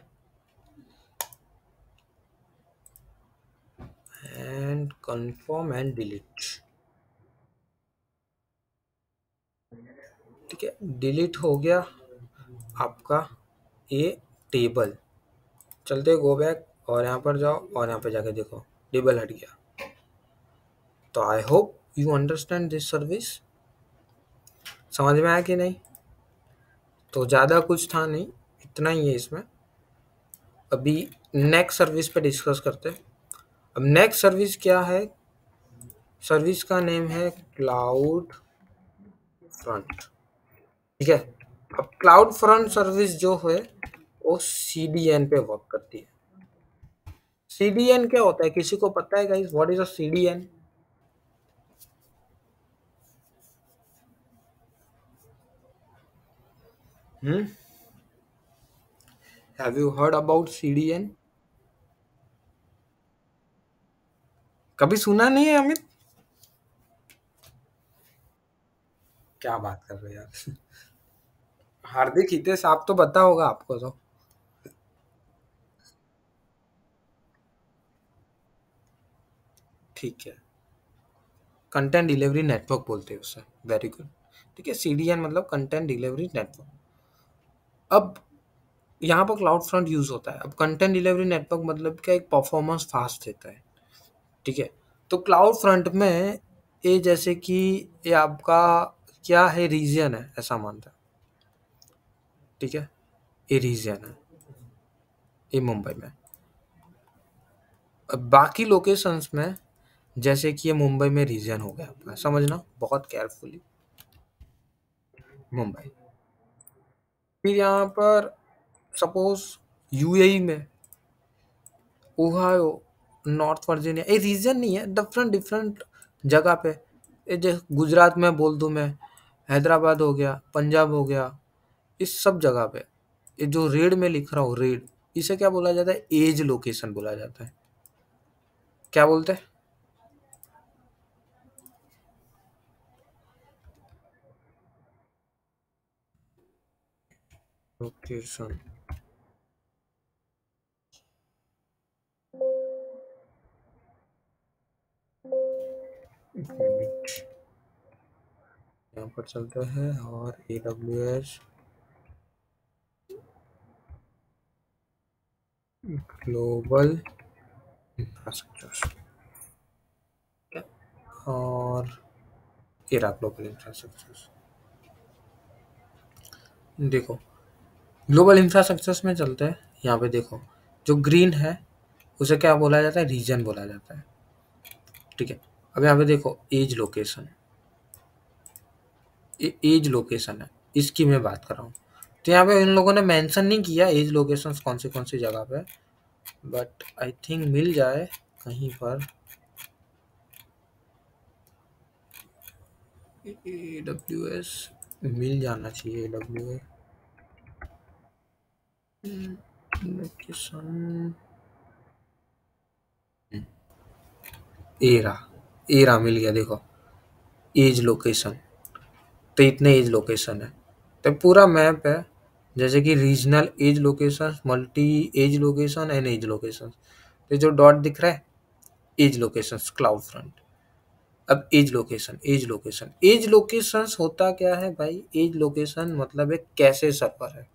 and confirm and delete. ठीक है, डिलीट हो गया आपका ये टेबल। चलते गो बैक और यहाँ पर जाओ और यहाँ पे जाके देखो टेबल हट गया। तो I hope you understand this service. समझ में आया कि नहीं? तो ज़्यादा कुछ था नहीं, इतना ही है इसमें। अभी नेक्स्ट सर्विस पे डिस्कस करते हैं। अब नेक्स्ट सर्विस क्या है? सर्विस का नेम है क्लाउड फ्रंट। ठीक है, अब क्लाउड फ्रंट सर्विस जो है वो सीडीएन पे वर्क करती है। सीडीएन क्या होता है, किसी को पता है guys? What is a CDN? Hmm, have you heard about CDN? कभी सुना नहीं है अमित? क्या बात कर रहे हो यार। हार्दिक हितेश, आप तो पता होगा आपको तो। ठीक है, कंटेंट डिलीवरी नेटवर्क बोलते हैं उसे, वेरी गुड। ठीक है, सीडीएन मतलब कंटेंट डिलीवरी नेटवर्क। अब यहाँ पर क्लाउड फ्रंट यूज होता है। अब कंटेंट डिलीवरी नेटवर्क मतलब क्या, एक परफॉर्मेंस फास्ट देता है। ठीक है, तो क्लाउड फ्रंट में ये जैसे कि ये आपका क्या है, रीजन है ऐसा मानता है। ठीक है, ये रीजन है, ये मुंबई में। अब बाकी लोकेशंस में जैसे कि ये मुंबई में रीजन हो गया आपका, समझना बहुत केयरफुली, मुंबई। फिर यहाँ पर सपोज यूएई में ओहायो, नॉर्थ वर्जीनिया, ये रीजन नहीं है, डिफरेंट डिफरेंट जगह पे। ये जैसे गुजरात में बोल दूं मैं, हैदराबाद हो गया, पंजाब हो गया, इस सब जगह पे ये जो रेड में लिख रहा हूँ, रेड, इसे क्या बोला जाता है? एज लोकेशन बोला जाता है। क्या बोलते हैं? लोकेशन। यहाँ पर चलते हैं और AWS ग्लोबल इंफ्रास्ट्रक्चर, और ये रहा ग्लोबल इंफ्रास्ट्रक्चर। देखो, ग्लोबल इंफ्रास्ट्रक्चर्स में चलते हैं। यहाँ पे देखो, जो ग्रीन है उसे क्या बोला जाता है? रीजन बोला जाता है। ठीक है, अब यहाँ पे देखो एज लोकेशन, ये एज लोकेशन है, इसकी मैं बात कर रहा हूँ। तो यहाँ पे इन लोगों ने मेंशन नहीं किया एज लोकेशन कौन सी जगह पे, बट आई थिंक मिल जाए कहीं पर। AWS मिल जाना चाहिए, AWS लोकेशन, एरा, एरा मिल गया। देखो एज लोकेशन, तो इतने एज लोकेशन है, तो पूरा मैप है। जैसे कि regional edge location, multi edge location and edge location, तो जो डॉट दिख रहा है एज लोकेशन क्लाउड फ्रंट। अब edge location, edge location, edge location होता क्या है भाई? एज लोकेशन मतलब एक कैसे सर्वर है।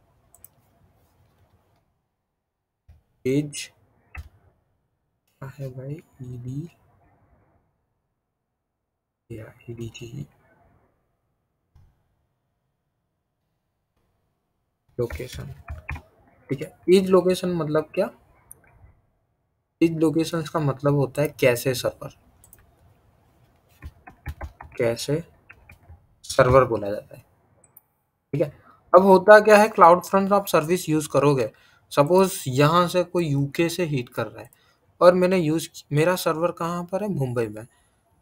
एज क्या है भाई? ईडी या ईडीजी लोकेशन। ठीक है, एज लोकेशन मतलब क्या? एज लोकेशन का मतलब होता है कैसे सर्वर, कैसे सर्वर बोला जाता है। ठीक है, अब होता क्या है, क्लाउड फ्रंट आप सर्विस यूज करोगे, सपोज यहाँ से कोई यूके से हीट कर रहा है और मैंने यूज, मेरा सर्वर कहाँ पर है? मुंबई में।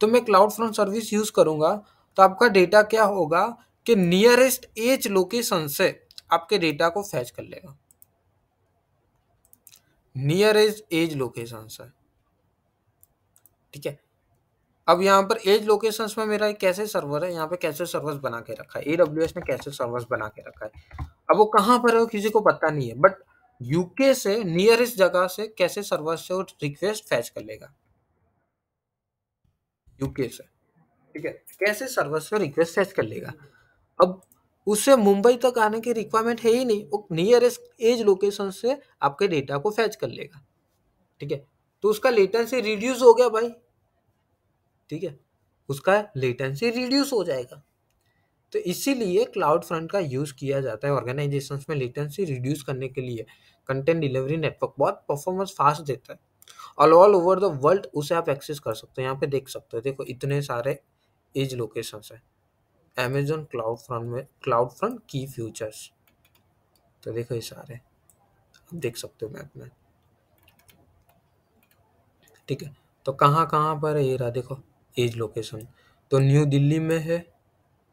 तो मैं क्लाउड फ्रंट सर्विस यूज करूंगा, तो आपका डेटा क्या होगा कि नियरेस्ट एज लोकेशन से आपके डेटा को फैच कर लेगा। नियरेस्ट एज लोकेशन से, ठीक है। अब यहाँ पर एज लोकेशंस में मेरा एक कैसे सर्वर है, यहाँ पे कैसे सर्वर्स बना के रखा है, AWS ने कैसे सर्वर्स बना के रखा है। अब वो कहाँ पर है वो किसी को पता नहीं है, बट यूके से नियरेस्ट जगह से कैसे सर्वर से वो रिक्वेस्ट फैच कर लेगा, यूके से, ठीक है। कैसे सर्वर से रिक्वेस्ट फैच कर लेगा। अब उसे मुंबई तक आने की रिक्वायरमेंट है ही नहीं, वो नियरेस्ट एज लोकेशन से आपके डेटा को फैच कर लेगा, ठीक है। तो उसका लेटेंसी रिड्यूस हो गया भाई, ठीक है, उसका लेटेंसी रिड्यूस हो जाएगा। तो इसीलिए क्लाउड फ्रंट का यूज किया जाता है ऑर्गेनाइजेशंस में लेटेंसी रिड्यूस करने के लिए। कंटेंट डिलीवरी नेटवर्क बहुत परफॉर्मेंस फास्ट देता है, ऑल ओवर द वर्ल्ड उसे आप एक्सेस कर सकते हो। यहाँ पे देख सकते हो, देखो इतने सारे एज लोकेशंस है अमेजोन क्लाउड फ्रंट में, क्लाउड फ्रंट की फ्यूचर्स, तो देखो ये सारे आप देख सकते हो मैप में, ठीक है। तो कहाँ कहाँ पर है ये रहा, देखो एज लोकेशन। तो न्यू दिल्ली में है,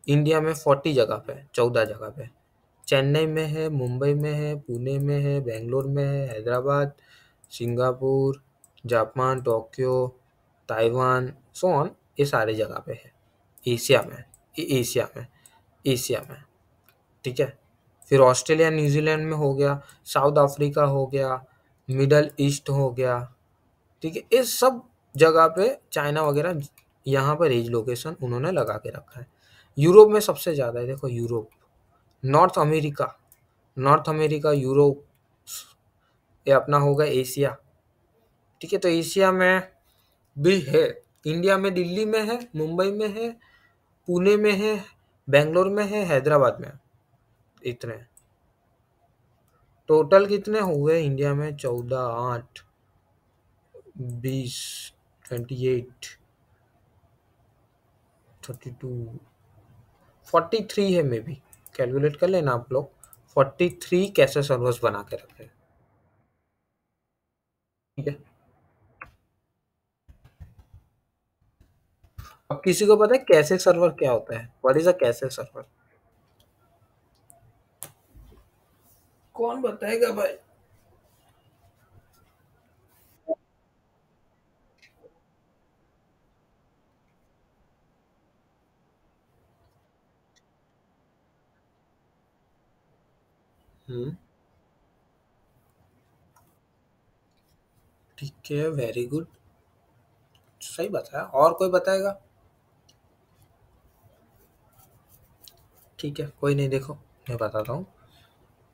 इंडिया में 40 जगह पे, 14 जगह पे। चेन्नई में है, मुंबई में है, पुणे में है, बेंगलोर में है, Hyderabad, Singapore, Japan, Tokyo, Taiwan, so on, ये सारे जगह पे है। एशिया में, ये एशिया में, ठीक है। फिर ऑस्ट्रेलिया न्यूजीलैंड में हो गया, साउथ अफ्रीका हो गया, मिडल ईस्ट हो गया, ठीक है। इस सब जगह पे चाइना वगैरह, यहाँ पर एज लोकेशन उन्होंने लगा के रखा है। यूरोप में सबसे ज़्यादा है, देखो यूरोप, नॉर्थ अमेरिका, यूरोप, ये अपना होगा एशिया, ठीक है। तो एशिया में भी है, इंडिया में दिल्ली में है, मुंबई में है, पुणे में है, बेंगलोर में है, हैदराबाद में है। इतने टोटल कितने हुए इंडिया में, 14, 8, 20, 28, 32, 43 है मे बी, कैलकुलेट कर लेना आप लोग। 43 कैसे सर्वर्स बना के रखे हैं, ठीक है। अब किसी को पता है कैसे सर्वर क्या होता है, व्हाट इज अ कैसे सर्वर, कौन बताएगा भाई। हम्म, ठीक है, वेरी गुड, सही बताया। और कोई बताएगा, ठीक है, कोई नहीं। देखो मैं बताता हूँ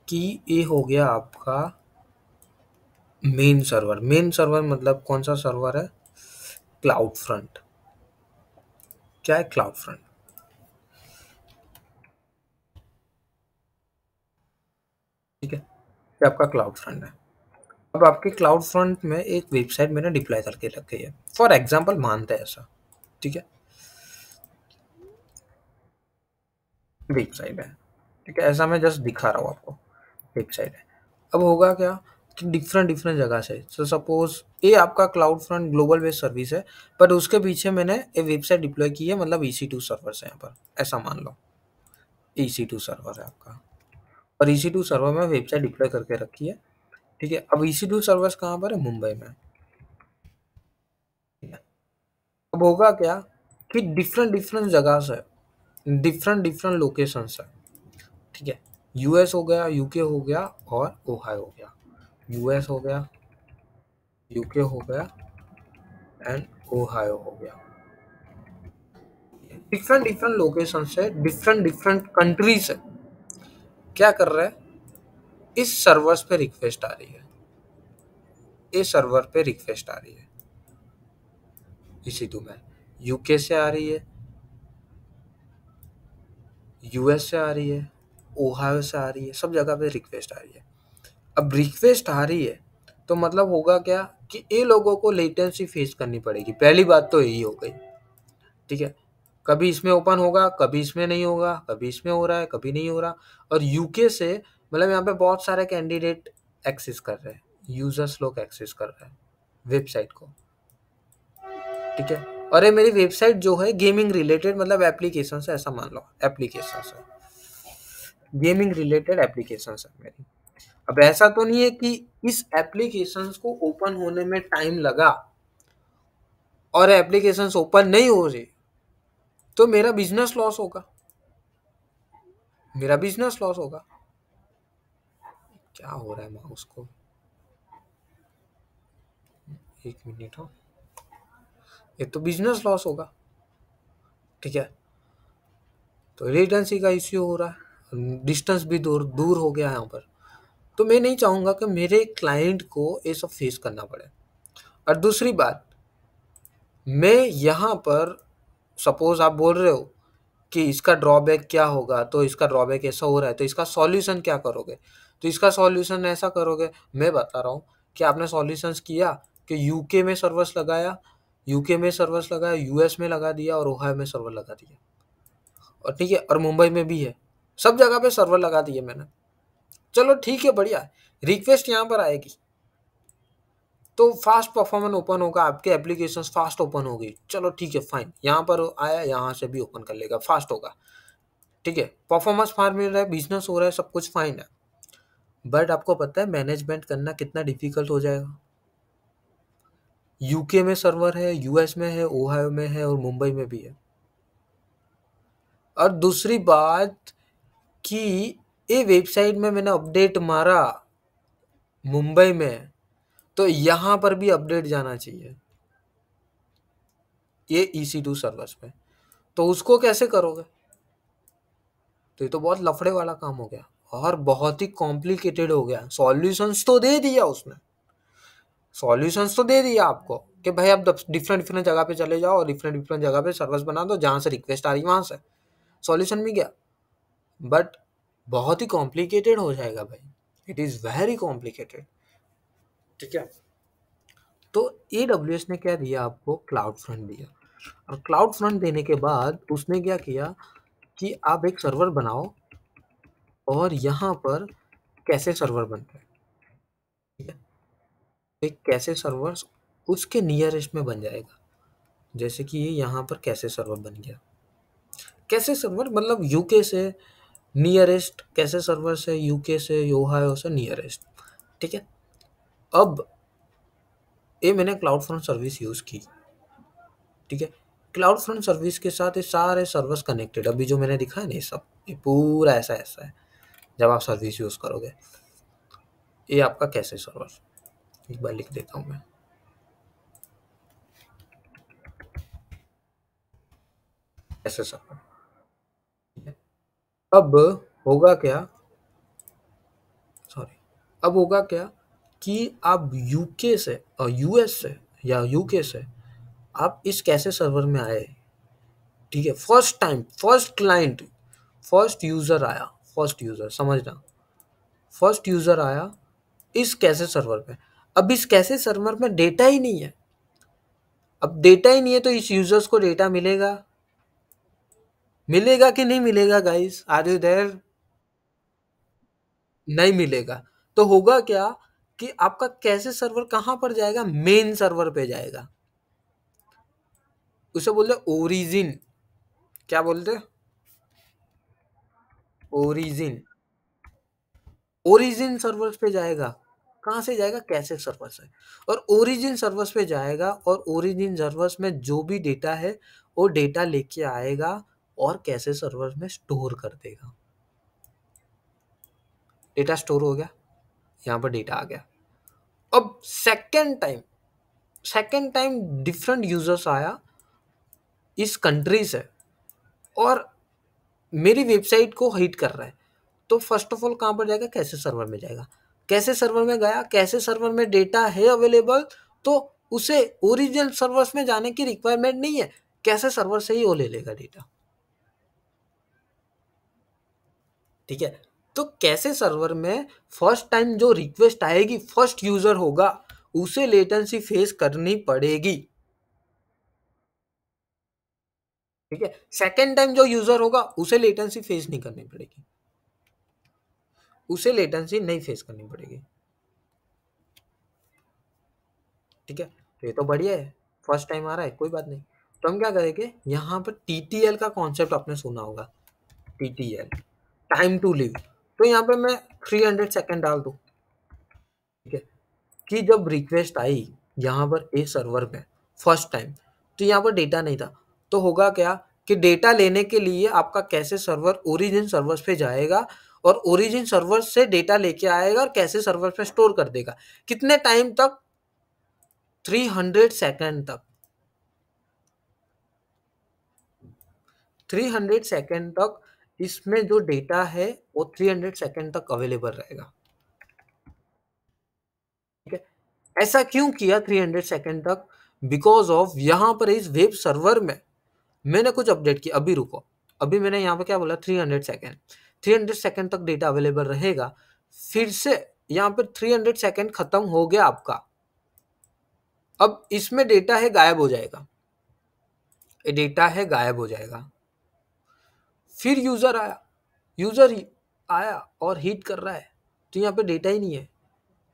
कि ये हो गया आपका मेन सर्वर मतलब कौन सा सर्वर है, क्लाउड फ्रंट। क्या है क्लाउड फ्रंट, ठीक है, ये आपका क्लाउड फ्रंट है। अब आपके क्लाउड फ्रंट में एक वेबसाइट मैंने डिप्लॉय करके रखी है, फॉर एग्जांपल मानते हैं ऐसा, ठीक है, वेबसाइट है, ठीक है, ऐसा मैं जस्ट दिखा रहा हूँ आपको, वेबसाइट है। अब होगा क्या कि डिफरेंट डिफरेंट जगह से, सो सपोज ये आपका cloud front global based service है, पर उसके पीछे मैंने एक वेबसाइट डिप्लॉय की है, मतलब EC2 सर्वर है यहाँ पर, ऐसा मान लो EC2 सर्वर है आपका, और EC2 सर्वर में वेबसाइट डिप्लॉय करके रखी है, ठीक है। अब EC2 सर्वर्स कहाँ पर है, मुंबई में, ठीक है। अब होगा क्या कि डिफरेंट डिफरेंट जगह से, डिफरेंट डिफरेंट लोकेशन है, ठीक है। US हो गया, UK हो गया, और ओहायो हो गया, US हो गया, UK हो गया, एंड ओहायो हो गया। डिफरेंट डिफरेंट लोकेशन से, डिफरेंट डिफरेंट कंट्री से क्या कर रहा है, इस सर्वर्स पे रिक्वेस्ट आ रही है, इस सर्वर पे रिक्वेस्ट आ रही है, इसी टू में UK से आ रही है, US से आ रही है, ओहायो से आ रही है, सब जगह पे रिक्वेस्ट आ रही है। अब रिक्वेस्ट आ रही है तो मतलब होगा क्या कि ये लोगों को लेटेंसी फेस करनी पड़ेगी, पहली बात तो यही हो गई, ठीक है। कभी इसमें ओपन होगा, कभी इसमें नहीं होगा, कभी इसमें हो रहा है, कभी नहीं हो रहा। और यूके से मतलब यहाँ पे बहुत सारे कैंडिडेट एक्सेस कर रहे हैं, यूजर्स लोग एक्सेस कर रहे हैं वेबसाइट को, ठीक है। और ये मेरी वेबसाइट जो है गेमिंग रिलेटेड मतलब एप्लीकेशन है, ऐसा मान लो एप्लीकेशन है, गेमिंग रिलेटेड एप्लीकेशन है मेरी। अब ऐसा तो नहीं है कि इस एप्लीकेशन को ओपन होने में टाइम लगा और एप्लीकेशन ओपन नहीं हो रही तो मेरा बिजनेस लॉस होगा, मेरा बिजनेस लॉस होगा। क्या हो रहा है माउस को, एक मिनट हो, ये तो बिजनेस लॉस होगा। ठीक है, तो लेटेंसी का इश्यू हो रहा है, डिस्टेंस भी दूर दूर हो गया यहाँ पर। तो मैं नहीं चाहूंगा कि मेरे क्लाइंट को ये सब फेस करना पड़े। और दूसरी बात, मैं यहाँ पर सपोज आप बोल रहे हो कि इसका ड्रॉबैक क्या होगा, तो इसका ड्रॉबैक ऐसा हो रहा है तो इसका सॉल्यूशन क्या करोगे, तो इसका सॉल्यूशन ऐसा करोगे। मैं बता रहा हूँ कि आपने सॉल्यूशंस किया कि यूके में सर्वर्स लगाया, यूके में सर्वर्स लगाया, यूएस में लगा दिया और ओहायो में सर्वर लगा दिया, और ठीक है, और मुंबई में भी है, सब जगह पे सर्वर लगा दिए मैंने। चलो ठीक है, बढ़िया है, रिक्वेस्ट यहाँ पर आएगी तो फास्ट परफॉर्मेंस ओपन होगा, आपके एप्लीकेशन फास्ट ओपन होगी, चलो ठीक है फाइन, यहाँ पर आया यहाँ से भी ओपन कर लेगा, फास्ट होगा, ठीक है, परफॉर्मेंस फार मिल रहा है, बिजनेस हो रहा है, सब कुछ फाइन है। बट आपको पता है मैनेजमेंट करना कितना डिफिकल्ट हो जाएगा। यूके में सर्वर है, यूएस में है, ओहायो में है और मुंबई में भी है। और दूसरी बात कि ये वेबसाइट में मैंने अपडेट मारा मुंबई में, तो यहाँ पर भी अपडेट जाना चाहिए ये EC2 सर्वर्स पे, तो उसको कैसे करोगे। तो ये तो बहुत लफड़े वाला काम हो गया और बहुत ही कॉम्प्लिकेटेड हो गया। सॉल्यूशंस तो दे दिया उसने, सॉल्यूशंस तो दे दिया आपको कि भाई आप डिफरेंट डिफरेंट जगह पे चले जाओ और डिफरेंट डिफरेंट जगह पे सर्वर्स बना दो, जहाँ से रिक्वेस्ट आ रही वहां से सॉल्यूशन मिल गया। बट बहुत ही कॉम्प्लिकेटेड हो जाएगा भाई, इट इज़ वेरी कॉम्प्लिकेटेड। ठीक है, तो AWS ने क्या दिया आपको, क्लाउड फ्रंट दिया। और क्लाउड फ्रंट देने के बाद उसने क्या किया कि आप एक सर्वर बनाओ और यहाँ पर कैसे सर्वर बनते हैं, ठीक है, एक कैसे सर्वर उसके नियरेस्ट में बन जाएगा। जैसे कि ये यहाँ पर कैसे सर्वर बन गया, कैसे सर्वर मतलब यूके से नियरेस्ट, कैसे सर्वर से यूके से, ओहायो से नियरेस्ट। ठीक है, अब ये मैंने क्लाउड फ्रंट सर्विस यूज़ की। ठीक है, क्लाउड फ्रंट सर्विस के साथ ये सारे सर्वर्स कनेक्टेड, अभी जो मैंने दिखा है ना, ये सब ये पूरा ऐसा ऐसा है जब आप सर्विस यूज़ करोगे। ये आपका कैसे सर्वर, एक बार लिख देता हूँ मैं, कैसे सर्वर। अब होगा क्या, सॉरी, अब होगा क्या कि आप यूके से और यूएस से या यूके से आप इस कैसे सर्वर में आए। ठीक है, first time, first client, first user आया, फर्स्ट यूजर समझना, फर्स्ट यूजर आया इस कैसे सर्वर पे। अब इस कैसे सर्वर में डेटा ही नहीं है, अब डेटा ही नहीं है तो इस यूजर्स को डेटा मिलेगा, मिलेगा कि नहीं मिलेगा गाइस, आर यू देयर। नहीं मिलेगा। तो होगा क्या कि आपका कैसे सर्वर कहां पर जाएगा, मेन सर्वर पे जाएगा, उसे बोलते ओरिजिन, क्या बोलते, ओरिजिन, ओरिजिन सर्वर्स पे जाएगा। कहाँ से जाएगा, कैसे सर्वर से, और ओरिजिन सर्वर्स पे जाएगा और ओरिजिन सर्वर्स में जो भी डेटा है वो डेटा लेके आएगा और कैसे सर्वर में स्टोर कर देगा। डेटा स्टोर हो गया, यहाँ पर डेटा आ गया। अब second time, second time different users आया इस कंट्री से और मेरी वेबसाइट को हिट कर रहा है, तो फर्स्ट ऑफ ऑल कहाँ पर जाएगा, कैसे सर्वर में जाएगा। कैसे सर्वर में गया, कैसे सर्वर में डेटा है अवेलेबल, तो उसे ओरिजिनल सर्वर्स में जाने की रिक्वायरमेंट नहीं है, कैसे सर्वर से ही वो ले लेगा डेटा। ठीक है, तो कैसे सर्वर में फर्स्ट टाइम जो रिक्वेस्ट आएगी, फर्स्ट यूजर होगा उसे लेटेंसी फेस करनी पड़ेगी। ठीक है, सेकेंड टाइम जो यूजर होगा उसे लेटेंसी फेस नहीं करनी पड़ेगी, उसे लेटेंसी नहीं फेस करनी पड़ेगी। ठीक है, तो ये तो बढ़िया है, फर्स्ट टाइम आ रहा है कोई बात नहीं। तो हम क्या करेंगे, यहाँ पर टीटीएल का कॉन्सेप्ट आपने सुना होगा, टीटीएल, टाइम टू लिव। तो यहाँ पे मैं 300 सेकेंड डाल दूँ, ठीक है, कि जब रिक्वेस्ट आई यहाँ पर ए सर्वर में फर्स्ट टाइम, तो यहाँ पर डेटा नहीं था, तो होगा क्या कि डेटा लेने के लिए आपका कैसे सर्वर ओरिजिन सर्वर पे जाएगा और ओरिजिन सर्वर से डेटा लेके आएगा और कैसे सर्वर पे स्टोर कर देगा। कितने टाइम तक? 300 सेकेंड तक। 300 सेकेंड तक इसमें जो डेटा है वो 300 सेकेंड तक अवेलेबल रहेगा। ठीक है, ऐसा क्यों किया 300 सेकेंड तक? बिकॉज ऑफ यहाँ पर इस वेब सर्वर में मैंने कुछ अपडेट किया। अभी रुको, अभी मैंने यहाँ पे क्या बोला, 300 सेकेंड, 300 सेकेंड तक डेटा अवेलेबल रहेगा। फिर से यहाँ पर 300 सेकेंड खत्म हो गया आपका, अब इसमें डेटा है गायब हो जाएगा, ये डेटा है गायब हो जाएगा। फिर यूजर आया, यूजर ही आया और हीट कर रहा है, तो यहाँ पे डेटा ही नहीं है,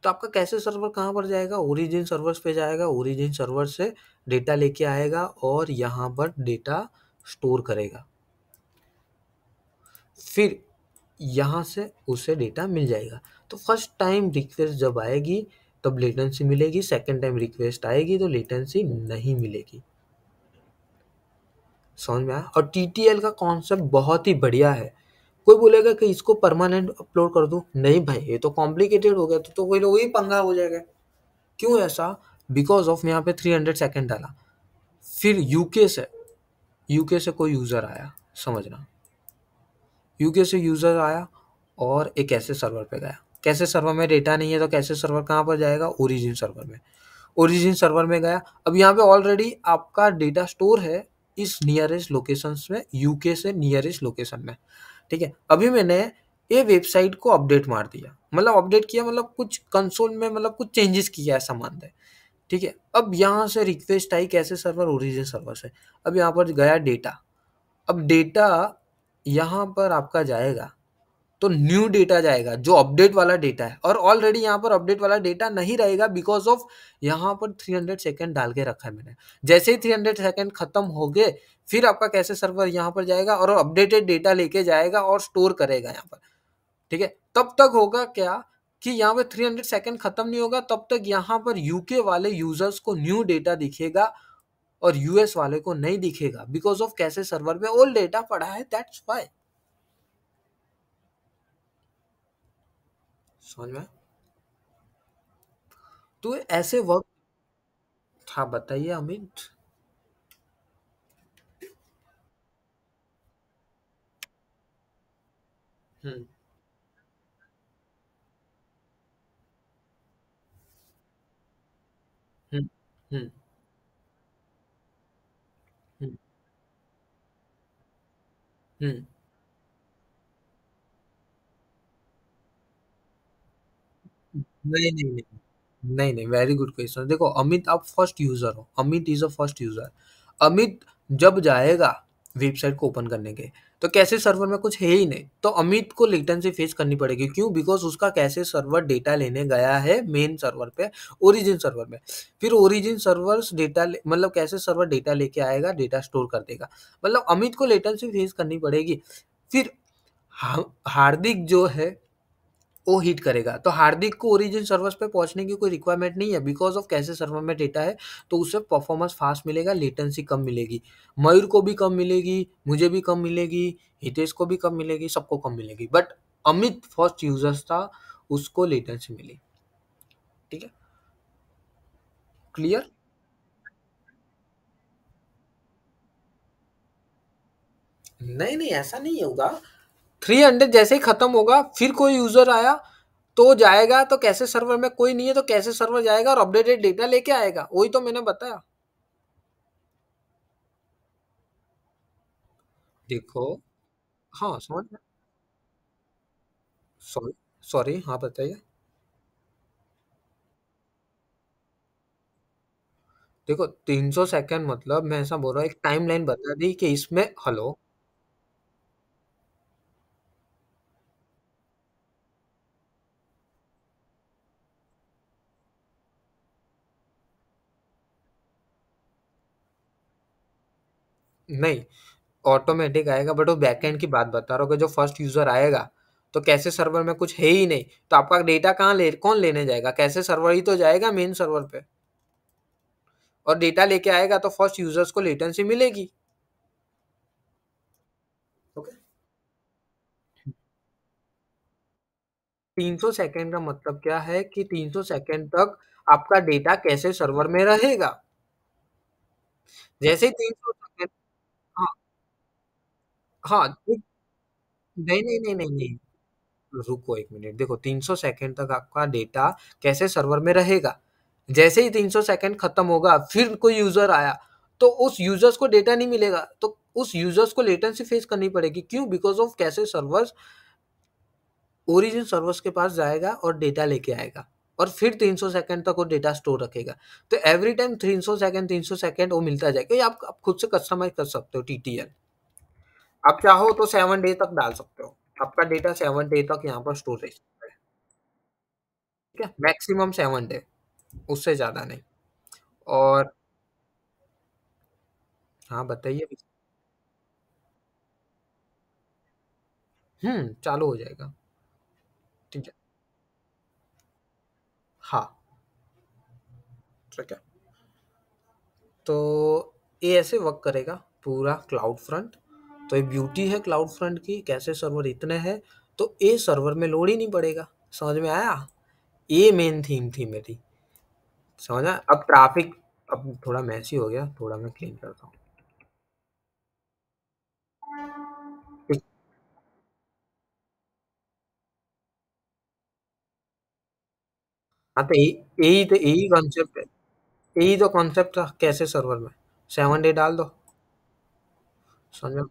तो आपका कैसे सर्वर कहाँ पर जाएगा? ओरिजिन सर्वर्स पे जाएगा, ओरिजिन सर्वर से डेटा लेके आएगा और यहाँ पर डेटा स्टोर करेगा। फिर यहाँ से उसे डेटा मिल जाएगा। तो फर्स्ट टाइम रिक्वेस्ट जब आएगी तब लेटेंसी मिलेगी, सेकंड टाइम रिक्वेस्ट आएगी तो लेटेंसी नहीं मिलेगी। समझ में आया? और टीटीएल का कॉन्सेप्ट बहुत ही बढ़िया है। कोई बोलेगा कि इसको परमानेंट अपलोड कर दूं, नहीं भाई ये तो कॉम्प्लिकेटेड हो गया, तो कोई लोग ही पंगा हो जाएगा। क्यों ऐसा? बिकॉज ऑफ यहाँ पे 300 सेकेंड डाला। फिर यूके से कोई यूजर आया, समझना, यूके से यूजर आया और एक ऐसे सर्वर पे गया। कैसे सर्वर में डेटा नहीं है तो कैसे सर्वर कहाँ पर जाएगा? ओरिजिन सर्वर में। ओरिजिन सर्वर में गया, अब यहाँ पे ऑलरेडी आपका डेटा स्टोर है इस नियरेस्ट लोकेशंस में, यूके से नियरेस्ट लोकेशन में। ठीक है, अभी मैंने ये वेबसाइट को अपडेट मार दिया, मतलब अपडेट किया, मतलब कुछ कंसोल में मतलब कुछ चेंजेस किया, ऐसा मान है। ठीक है, अब यहाँ से रिक्वेस्ट आई कैसे सर्वर? ओरिजिन सर्वर से। अब यहाँ पर गया डेटा, अब डेटा यहाँ पर आपका जाएगा तो न्यू डेटा जाएगा जो अपडेट वाला डेटा है, और ऑलरेडी यहाँ पर अपडेट वाला डेटा नहीं रहेगा बिकॉज ऑफ यहाँ पर 300 सेकेंड डाल के रखा है मैंने। जैसे ही 300 सेकेंड खत्म हो गए फिर आपका कैसे सर्वर यहाँ पर जाएगा और अपडेटेड डेटा लेके जाएगा और स्टोर करेगा यहाँ पर। ठीक है, तब तक होगा क्या कि यहाँ पे 300 सेकेंड खत्म नहीं होगा, तब तक यहाँ पर यूके वाले यूजर्स को न्यू डेटा दिखेगा और यूएस वाले को नहीं दिखेगा बिकॉज ऑफ कैसे सर्वर में ओल्ड डेटा पड़ा है, दैट्स व्हाई। समझ में? तो ऐसे वर्क। हाँ बताइए अमित। हम्म, हम्म, हम्म, हम्म, हम्म। नहीं नहीं नहीं, नहीं नहीं, वेरी गुड क्वेश्चन। देखो अमित, आप फर्स्ट यूजर हो, Amit is a first user. Amit जब जाएगा वेबसाइट को ओपन करने के, तो कैसे सर्वर में कुछ है ही नहीं, तो अमित को लेटेंसी फेस करनी पड़ेगी। क्यों? बिकॉज उसका कैसे सर्वर डेटा लेने गया है मेन सर्वर पे, ओरिजिन सर्वर में। फिर ओरिजिन सर्वर्स डेटा मतलब कैसे सर्वर डेटा लेके आएगा, डेटा स्टोर कर देगा, मतलब अमित को लेटेंसी फेस करनी पड़ेगी। फिर हार्दिक जो है वो हिट करेगा, तो हार्दिक को ओरिजिन सर्वर्स पे पहुंचने की कोई रिक्वायरमेंट नहीं है बिकॉज ऑफ कैसे सर्वर में डेटा है, तो उससे परफॉर्मेंस फास्ट मिलेगा, लेटेंसी कम मिलेगी। मयूर को भी कम मिलेगी, मुझे भी कम मिलेगी, हितेश को भी कम मिलेगी, सबको कम मिलेगी, बट अमित फर्स्ट यूजर्स था, उसको लेटेंसी मिली। ठीक है, क्लियर? नहीं नहीं, ऐसा नहीं होगा। 300 जैसे ही खत्म होगा फिर कोई यूजर आया तो जाएगा, तो कैसे सर्वर में कोई नहीं है तो कैसे सर्वर जाएगा और अपडेटेड डेटा लेके आएगा, वही तो मैंने बताया। देखो, हाँ समझ में। सॉरी, सॉरी, हाँ बताइए। देखो 300 सेकेंड मतलब मैं ऐसा बोल रहा हूँ, एक टाइमलाइन बता दी कि इसमें, हेलो, नहीं, ऑटोमेटिक आएगा, बट वो बैकएंड की बात बता रहा हूँ कि जो फर्स्ट यूजर आएगा, तो कैसे सर्वर में कुछ है ही नहीं, तो आपका डेटा कौन लेने जाएगा? कैसे सर्वर ही तो जाएगा मेन सर्वर पे, और डेटा लेके आएगा तो फर्स्ट यूजर्स को लेटेंसी मिलेगी। ओके। 300 सेकंड का मतलब क्या है कि 300 सेकंड तक आपका डेटा कैसे सर्वर में रहेगा। जैसे ही 300 सेकंड, हाँ, हाँ, नहीं, नहीं, नहीं, नहीं, नहीं, रुको 1 मिनट, देखो 300 सेकंड तक आपका डेटा कैसे सर्वर में रहेगा। जैसे ही 300 सेकंड खत्म होगा, फिर कोई यूज़र आया, तो उस यूज़र्स को डेटा नहीं मिलेगा, तो उस यूज़र्स को लेटेंसी फेस करनी पड़ेगी। क्यों? बिकॉज़ ऑफ कैसे सर्वर्स ओरिजिन सर्वर्स के पास जाएगा और डेटा लेके आएगा, और फिर 300 सेकंड तक वो डेटा स्टोर रखेगा। तो एवरी टाइम 300 सेकंड वो मिलता जाएगा। ये आप खुद से कस्टमाइज़ कर सकते हो टीटीएल। आप चाहो तो 7 डे तक डाल सकते हो। आपका डेटा 7 डे तक यहाँ पर स्टोर रह सकता है। ठीक है? मैक्सिमम 7 डे, उससे ज़्यादा नहीं। और हाँ, बताइए। चालू हो जाएगा। ठीक है। हाँ, ठीक है। तो ये ऐसे वर्क करेगा पूरा क्लाउड फ्रंट। तो ये ब्यूटी है क्लाउड फ्रंट की, कैसे सर्वर इतने हैं, तो ये सर्वर में लोड ही नहीं पड़ेगा। समझ में आया? ये मेन थीम थी मेरी। समझा? अब ट्रैफिक, अब थोड़ा मैसी हो गया, थोड़ा मैं क्लीन करता हूँ। ठीक। हाँ, तो यही कॉन्सेप्ट है। यही तो कॉन्सेप्ट था कैसे सर्वर में। 7 डे डाल दो। समझो।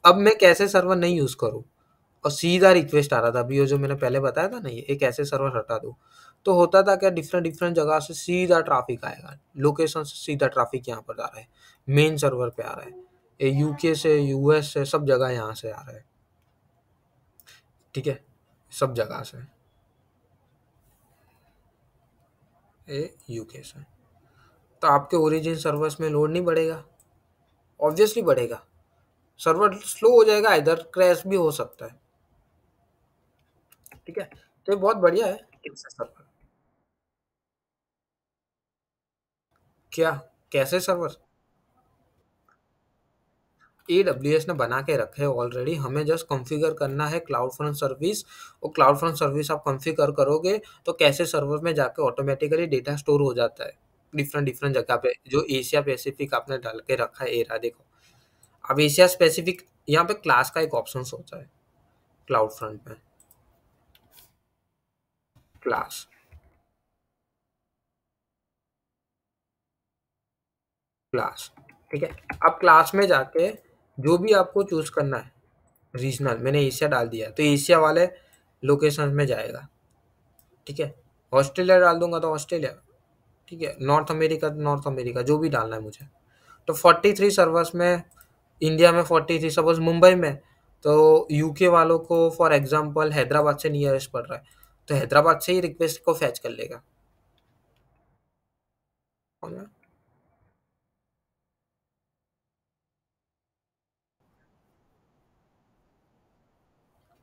अब मैं कैसे सर्वर नहीं यूज करूँ, और सीधा रिक्वेस्ट आ रहा था, अभी ये जो मैंने पहले बताया था ना, ये एक ऐसे सर्वर हटा दो, तो होता था क्या, डिफरेंट डिफरेंट जगह से सीधा ट्रैफिक आएगा, लोकेशन से सीधा ट्रैफिक यहाँ पर आ रहा है, मेन सर्वर पे आ रहा है, ये यूके से, यूएस से, सब जगह यहाँ से आ रहा है। ठीक है, सब जगह से, ये यूके से। तो आपके ओरिजिन सर्वर्स में लोड नहीं बढ़ेगा? ऑब्वियसली बढ़ेगा। सर्वर स्लो हो जाएगा, इधर क्रैश भी हो सकता है। ठीक है, तो ये बहुत बढ़िया है कैसे सर्वर। क्या? कैसे सर्वर? AWS ने बना के रखे हैं ऑलरेडी, हमें जस्ट कॉन्फ़िगर करना है क्लाउड फ्रंट सर्विस। और क्लाउड फ्रंट सर्विस आप कॉन्फ़िगर करोगे तो कैसे सर्वर में जाके ऑटोमेटिकली डेटा स्टोर हो जाता है डिफरेंट डिफरेंट जगह पे। जो एशिया पैसिफिक आपने डाल के रखा है एरा, देखो। अब एशिया स्पेसिफिक यहाँ पे क्लास का एक ऑप्शन होता है क्लाउड फ्रंट में। क्लास, क्लास, ठीक है। अब क्लास में जाके जो भी आपको चूज करना है, रीजनल मैंने एशिया डाल दिया है, तो एशिया वाले लोकेशन में जाएगा। ठीक है, ऑस्ट्रेलिया डाल दूंगा तो ऑस्ट्रेलिया। ठीक है, नॉर्थ अमेरिका तो नॉर्थ अमेरिका, जो भी डालना है मुझे। तो 43 सर्वर्स में, इंडिया में 43, सपोज मुंबई में, तो यूके वालों को फॉर एग्जांपल हैदराबाद से नियरेस्ट पड़ रहा है, तो हैदराबाद से ही रिक्वेस्ट को फैच कर लेगा।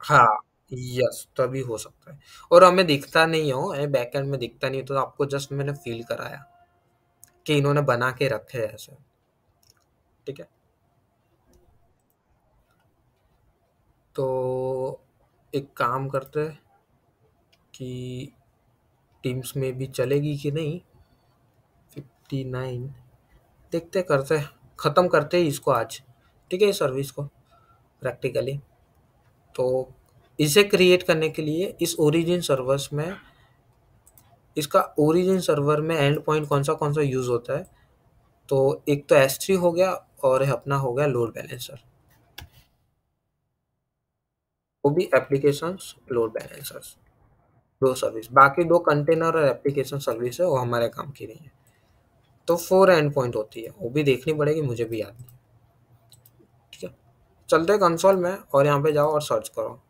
हाँ, यस, तभी हो सकता है। और हमें दिखता नहीं हो, बैकएंड में दिखता नहीं, तो आपको जस्ट मैंने फील कराया कि इन्होंने बना के रखे हैं ऐसे। ठीक है, तो एक काम करते हैं कि टीम्स में भी चलेगी कि नहीं। 59, देखते करते, ख़त्म करते ही इसको आज। ठीक है, इस सर्विस को प्रैक्टिकली। तो इसे क्रिएट करने के लिए इस ओरिजिन सर्वर्स में, इसका ओरिजिन सर्वर में एंड पॉइंट कौन सा यूज़ होता है, तो एक तो S3 हो गया, और अपना हो गया लोड बैलेंसर। वो भी एप्लीकेशंस लोड बैलेंसर्स, दो सर्विस, बाकी दो कंटेनर और एप्लीकेशन सर्विस है, वो हमारे काम की नहीं है। तो 4 एंड पॉइंट होती है, वो भी देखनी पड़ेगी, मुझे भी याद नहीं। ठीक है, चलते कंसोल में और यहाँ पे जाओ और सर्च करो।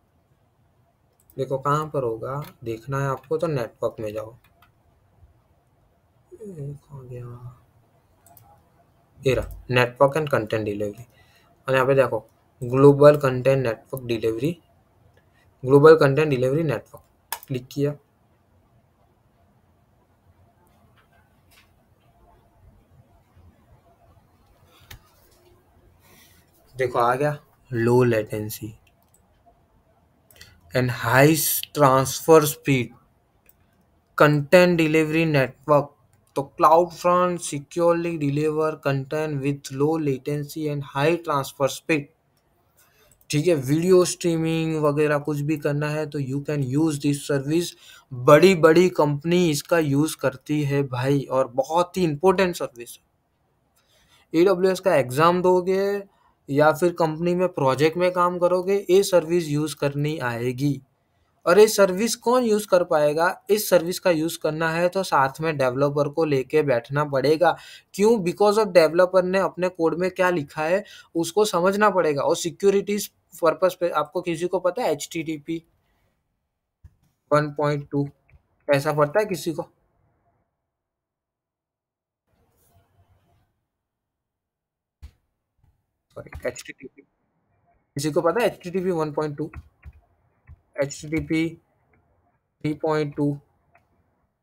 देखो कहाँ पर होगा, देखना है आपको तो नेटवर्क में जाओ। कहाँ गया? ये रहा नेटवर्क एंड कंटेंट डिलीवरी, और यहाँ पे देखो global content delivery network click किया। देखो आ गया low latency and high transfer speed content delivery network. तो cloud front securely deliver content with low latency and high transfer speed. ठीक है, वीडियो स्ट्रीमिंग वगैरह कुछ भी करना है तो you can use this service. बड़ी बड़ी कंपनी इसका यूज करती है भाई, और बहुत ही इंपॉर्टेंट सर्विस है। AWS का एग्जाम दोगे या फिर कंपनी में प्रोजेक्ट में काम करोगे, ये सर्विस यूज करनी आएगी। और ये सर्विस कौन यूज कर पाएगा? इस सर्विस का यूज करना है तो साथ में डेवलपर को लेके बैठना पड़ेगा। क्यों? बिकॉज ऑफ डेवलपर ने अपने कोड में क्या लिखा है उसको समझना पड़ेगा, और सिक्योरिटीज पर्पस पे आपको किसी को पता है HTTP 1.2 ऐसा पता है किसी को? सॉरी, HTTP किसी को पता है? HTTP 1.2, HTTP 3.2,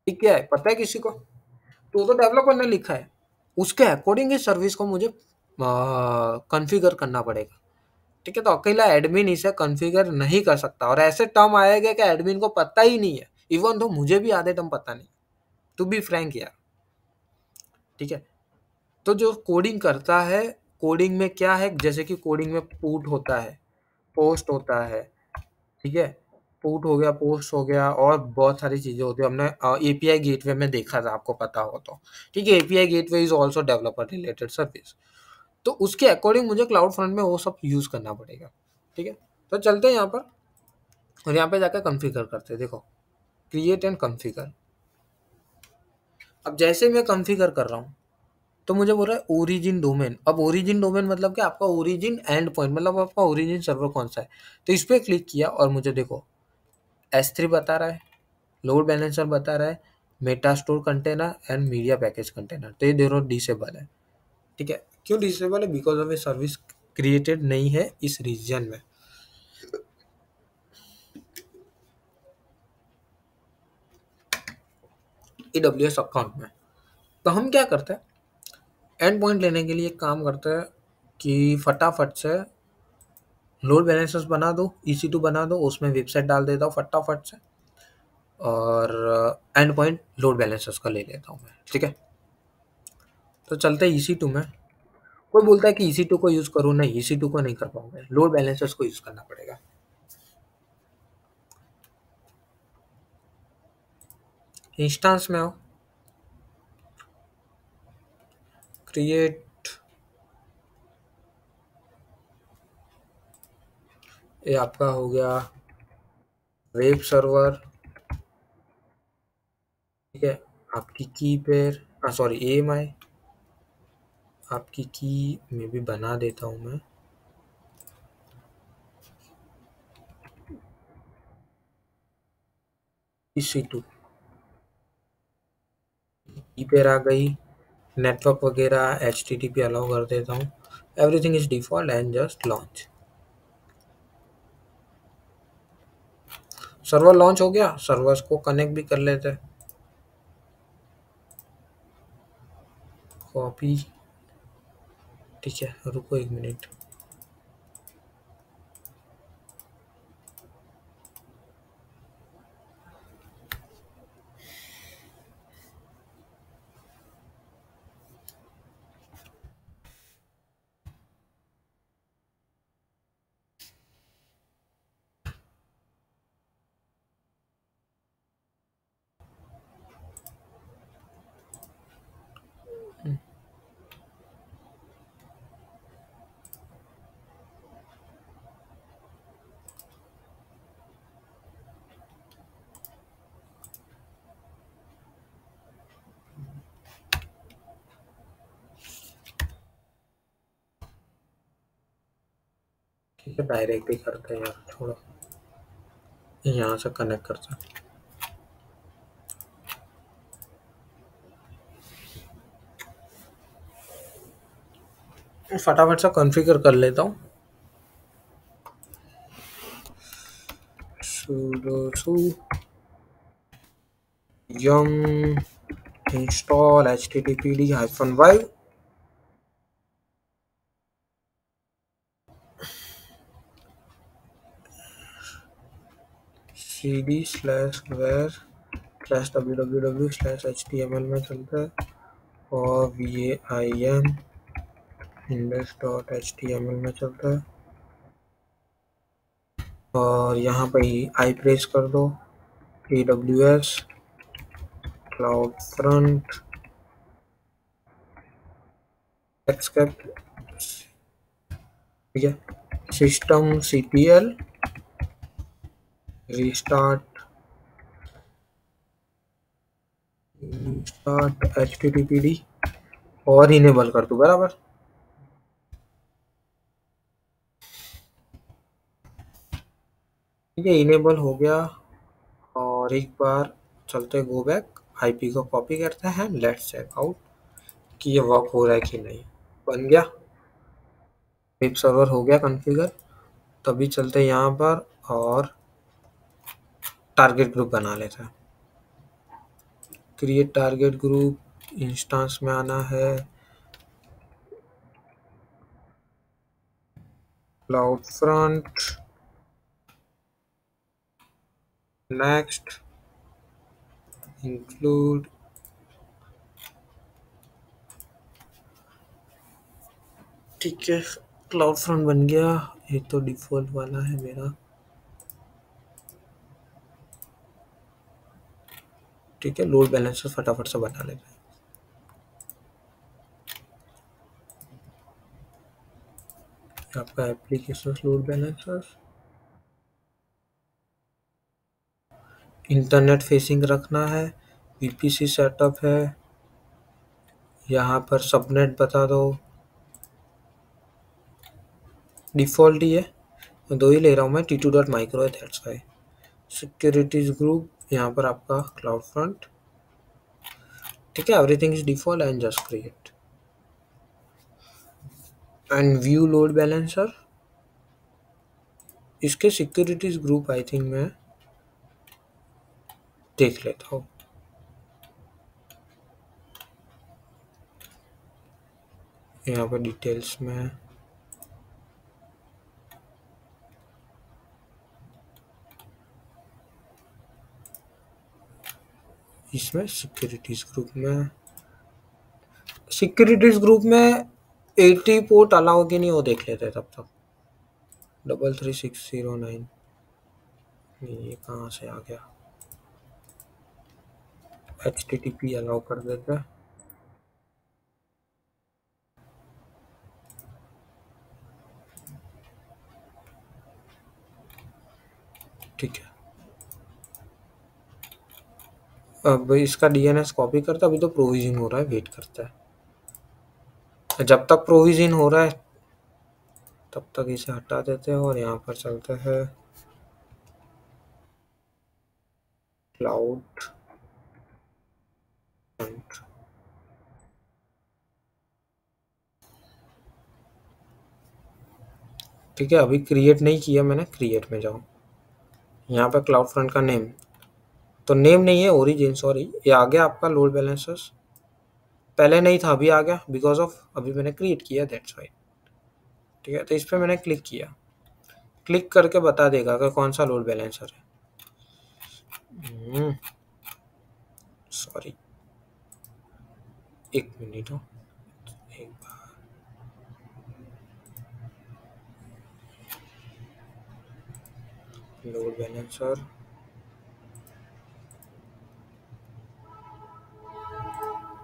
ठीक है, पता है किसी को? तो डेवलपर ने लिखा है, उसके अकॉर्डिंग इस सर्विस को मुझे कॉन्फ़िगर करना पड़ेगा। ठीक है, तो अकेला एडमिन इसे कॉन्फ़िगर नहीं कर सकता, और ऐसे टर्म आएगा कि एडमिन को पता ही नहीं है, इवन तो मुझे भी आधे टर्म पता नहीं, टू बी फ्रैंक यार। ठीक है, तो जो कोडिंग करता है, कोडिंग में क्या है, जैसे कि कोडिंग में पुट होता है, पोस्ट होता है। ठीक है, पुट हो गया, पोस्ट हो गया, और बहुत सारी चीजें होती है। हमने API गेटवे में देखा था, आपको पता हो तो। ठीक है, API gateway is also developer related service. तो उसके अकॉर्डिंग मुझे क्लाउड फ्रंट में वो सब यूज करना पड़ेगा। ठीक है, तो चलते हैं यहाँ पर, और यहाँ पे जाकर कॉन्फ़िगर करते हैं। देखो, क्रिएट एंड कॉन्फ़िगर। अब जैसे मैं कॉन्फ़िगर कर रहा हूँ तो मुझे बोल रहा है ओरिजिन डोमेन। अब ओरिजिन डोमेन मतलब कि आपका ओरिजिन एंड पॉइंट, मतलब आपका ओरिजिन सर्वर कौन सा है। तो इस पर क्लिक किया और मुझे देखो S3 बता रहा है, लोड बैलेंसर बता रहा है, Meta store container and media package container. तो ये दोनों डिसेबल है। ठीक है, क्यों डिसेबल है? Because of a service created नहीं है इस रीजन में, AWS अकाउंट में। तो हम क्या करते हैं, एंड पॉइंट लेने के लिए एक काम करते हैं कि फटाफट से लोड बैलेंसर्स बना दो, EC2 बना दो, उसमें वेबसाइट डाल देता हूँ फटाफट से, और एंड पॉइंट लोड बैलेंसर्स का ले लेता हूँ मैं। ठीक है, तो चलते हैं EC2 में। कोई बोलता है कि EC2 को यूज़ करो, नहीं, EC2 को नहीं कर पाऊंगा, लोड बैलेंसर्स को यूज़ करना पड़ेगा। इंस्टेंस में आओ, क्रिएट, ये आपका हो गया वेब सर्वर। ठीक है, आपकी की पेयर, सॉरी AMI, आपकी की में भी बना देता हूँ मैं। EC2 की पेयर आ गई, नेटवर्क वगैरह HTTP अलाउ कर देता हूँ, everything is default and just launch. Server launch हो गया, सर्वर्स को कनेक्ट भी कर लेते हैं। कॉपी, ठीक है, रुको एक मिनट। ठीक है, डायरेक्ट ही करते हैं यार, छोड़ो, यहाँ से कनेक्ट करते हैं। फटाफट से कॉन्फ़िगर कर लेता हूँ। sudo su yum install httpd-y cd/var/www/html में चलता है और vim index.html में चलता है और यहाँ पर ही आई प्रेस कर दो AWS CloudFront एक्सेप्ट, ठीक है, सिस्टम CTL रीस्टार्ट HTTPD और इनेबल कर दूँ बराबर। ठीक है, इनेबल हो गया और एक बार चलते गो बैक आईपी को कॉपी करते हैं, लेट्स चेक आउट कि ये वर्क हो रहा है कि नहीं। बन गया, वेब सर्वर हो गया कॉन्फ़िगर। तभी चलते यहाँ पर और टारगेट ग्रुप बना लेते हैं। क्रिएट टारगेट ग्रुप, इंस्टेंस में आना है क्लाउड फ्रंट, नेक्स्ट, इंक्लूड, ठीक है, क्लाउड फ्रंट बन गया। ये तो डिफ़ॉल्ट वाला है मेरा, ठीक है। लोड बैलेंसर फटाफट से बना लेते हैं। आपका application load balancer internet facing रखना है, VPC सेटअप है, यहाँ पर सबनेट बता दो, डिफ़ॉल्ट ही है, दो ही ले रहा हूँ मैं, T2.micro है, दैट्स वाई। सिक्योरिटीज ग्रुप, यहाँ पर आपका क्लाउड फ्रंट, ठीक है, everything is default and just create and view load balancer. इसके सिक्योरिटीज ग्रुप आई थिंक मैं देख लेता हूँ। यहाँ पर डिटेल्स में इसमें सिक्योरिटीज ग्रुप में 80 पोर्ट अलाउ की नहीं, वो देख लेते तब तक। 33609 ये कहाँ से आ गया, HTTP अलाउ कर देते हैं, ठीक है। अब इसका DNS कॉपी करता, अभी तो प्रोविजन हो रहा है, वेट करता है। जब तक प्रोविजन हो रहा है तब तक इसे हटा देते हैं और यहाँ पर चलते हैं क्लाउड फ्रंट, ठीक है। अभी क्रिएट नहीं किया मैंने, क्रिएट में जाऊँ, यहाँ पर क्लाउड फ्रंट का नेम, तो नेम नहीं है ओरिजिन, सॉरी, ये आ गया आपका लोड बैलेंसर्स, पहले नहीं था अभी आ गया बिकॉज ऑफ अभी मैंने क्रिएट किया, दैट्स वाई, ठीक है। तो इस पर मैंने क्लिक किया, क्लिक करके बता देगा कि कौन सा लोड बैलेंसर है। सॉरी, एक मिनट हो, एक बार लोड बैलेंसर,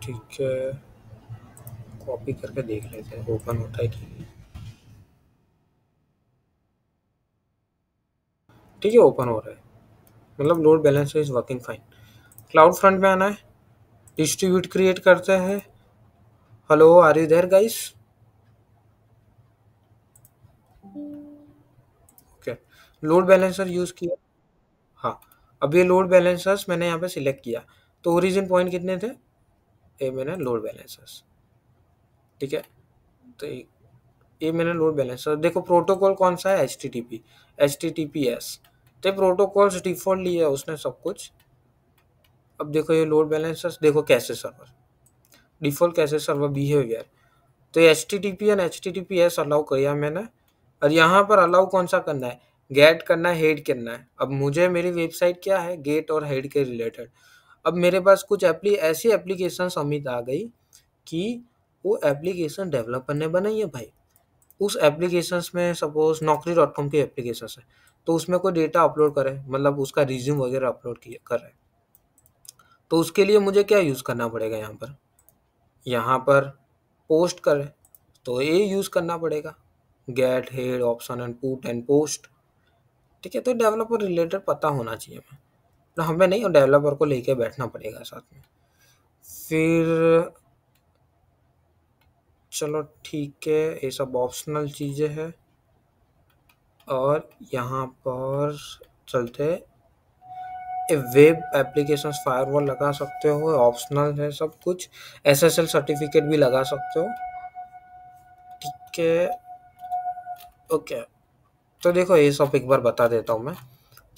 ठीक है, कॉपी करके देख लेते हैं ओपन होता है कि नहीं, ठीक है, ओपन हो रहा है, मतलब load balancer is working fine. CloudFront में आना है, डिस्ट्रीब्यूट क्रिएट करते हैं, hello are you there guys, okay, load balancer use किया, हाँ। अब ये लोड बैलेंसर्स मैंने यहाँ पे सिलेक्ट किया, तो ओरिजिन पॉइंट कितने थे, ये मैंने लोड बैलेंसर्स, ठीक है। तो ये मैंने लोड बैलेंसर देखो। प्रोटोकॉल कौन सा है? HTTPS। तो प्रोटोकॉल्स डिफॉल्ट लिया है उसने सब कुछ। अब देखो ये लोड बैलेंसर्स, देखो कैसे सर्वर, डिफॉल्ट कैसे सर्वर बिहेवियर। तो H T T P and HTTPS allow किया मैंने। और यहाँ पर अलाउ कौन सा करना है? गेट करना है, हेड करना है। अब मुझे मेरी वेबसाइट क्या है? गेट और हेड के रिलेटेड। अब मेरे पास कुछ ऐसी एप्लीकेशन समित आ गई कि वो एप्लीकेशन डेवलपर ने बनाई है भाई। उस एप्लीकेशंस में सपोज Naukri.com की एप्लीकेशन है, तो उसमें कोई डेटा अपलोड करे, मतलब उसका रिज्यूम वगैरह अपलोड किया करे, तो उसके लिए मुझे क्या यूज़ करना पड़ेगा? यहाँ पर पोस्ट करे, तो ये यूज़ करना पड़ेगा, get head option and put and post. ठीक है, तो डेवलपर रिलेटेड पता होना चाहिए हमें, तो हमें नहीं, और डेवलपर को लेके बैठना पड़ेगा साथ में। फिर चलो ठीक है, ये सब ऑप्शनल चीज़ें हैं। और यहाँ पर चलते, वेब एप्लीकेशन फायरवॉल लगा सकते हो, ऑप्शनल है सब कुछ। SSL सर्टिफिकेट भी लगा सकते हो। ठीक है, ओके। तो देखो ये सब एक बार बता देता हूँ मैं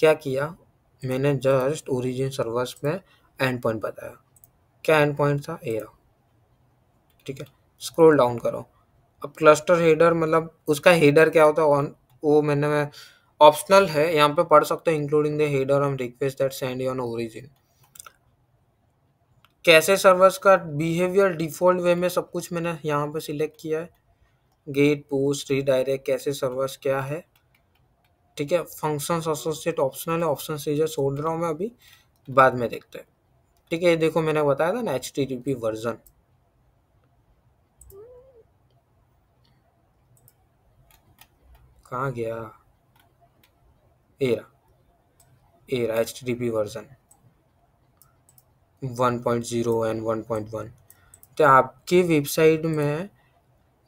क्या किया। मैंने जस्ट ओरिजिन सर्वर्स में एंड पॉइंट बताया। क्या एंड पॉइंट था? ये रहा। ठीक है, स्क्रॉल डाउन करो। अब क्लस्टर हेडर, मतलब उसका हेडर क्या होता है ऑन, वो मैंने ऑप्शनल है, यहाँ पे पढ़ सकते हो, including the header on request that send on origin. कैसे सर्वर्स का बिहेवियर डिफॉल्ट वे में सब कुछ मैंने यहाँ पे सिलेक्ट किया है। गेट, पोस्ट, रीडायरेक्ट, कैसे सर्वर्स क्या है। ठीक है, फंक्शंस एसोसिएट ऑप्शनल है, ऑप्शन सीजर छोड़ रहा हूँ मैं अभी, बाद में देखते हैं। ठीक है, ये देखो मैंने बताया था ना HTTP वर्जन। कहाँ गया? Era, era HTTP version 1.0 and 1.1। तो आपकी वेबसाइट में,